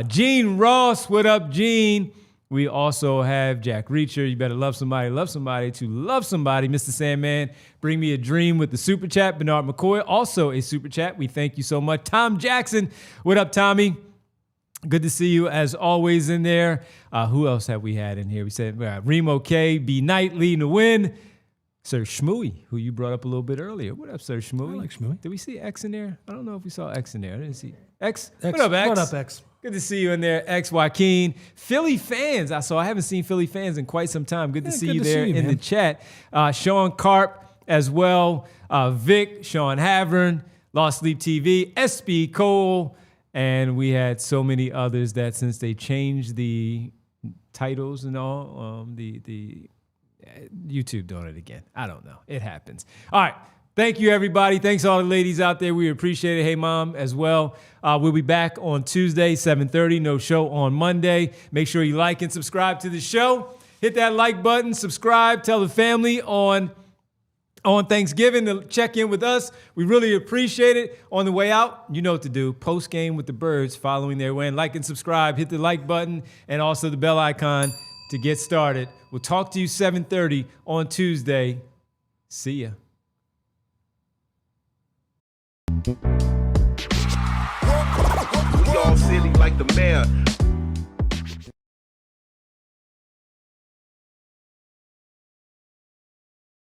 S1: Gene Ross. What up, Gene? We also have Jack Reacher. You better love somebody to love somebody. Mr. Sandman, bring me a dream with the super chat. Bernard McCoy, also a super chat. We thank you so much. Tom Jackson, what up, Tommy? Good to see you as always in there. Who else have we had in here? We said Remo K, B Knight leading the win. Sir Shmooey, who you brought up a little bit earlier. What up, Sir Shmooey?
S2: I like Shmooey.
S1: Did we see X in there? I don't know if we saw X in there. I didn't see X.
S2: What
S1: up, X?
S2: What up, X?
S1: Good to see you in there, X Joaquin. Philly fans, I haven't seen Philly fans in quite some time. Good to see you there in the chat. Sean Karp as well. Vic, Sean Havern, Lost Sleep TV, SB Cole, and we had so many others that since they changed the titles and all, the YouTube doing it again. I don't know. It happens. All right. Thank you, everybody. Thanks all the ladies out there. We appreciate it. Hey, Mom, as well. We'll be back on Tuesday, 7:30. No show on Monday. Make sure you like and subscribe to the show. Hit that like button. Subscribe. Tell the family on on Thanksgiving to check in with us. We really appreciate it. On the way out, you know what to do. Post game with the Birds following their win. Like and subscribe. Hit the like button and also the bell icon to get started. We'll talk to you 7:30 on Tuesday. See ya.
S3: We all silly like the mayor.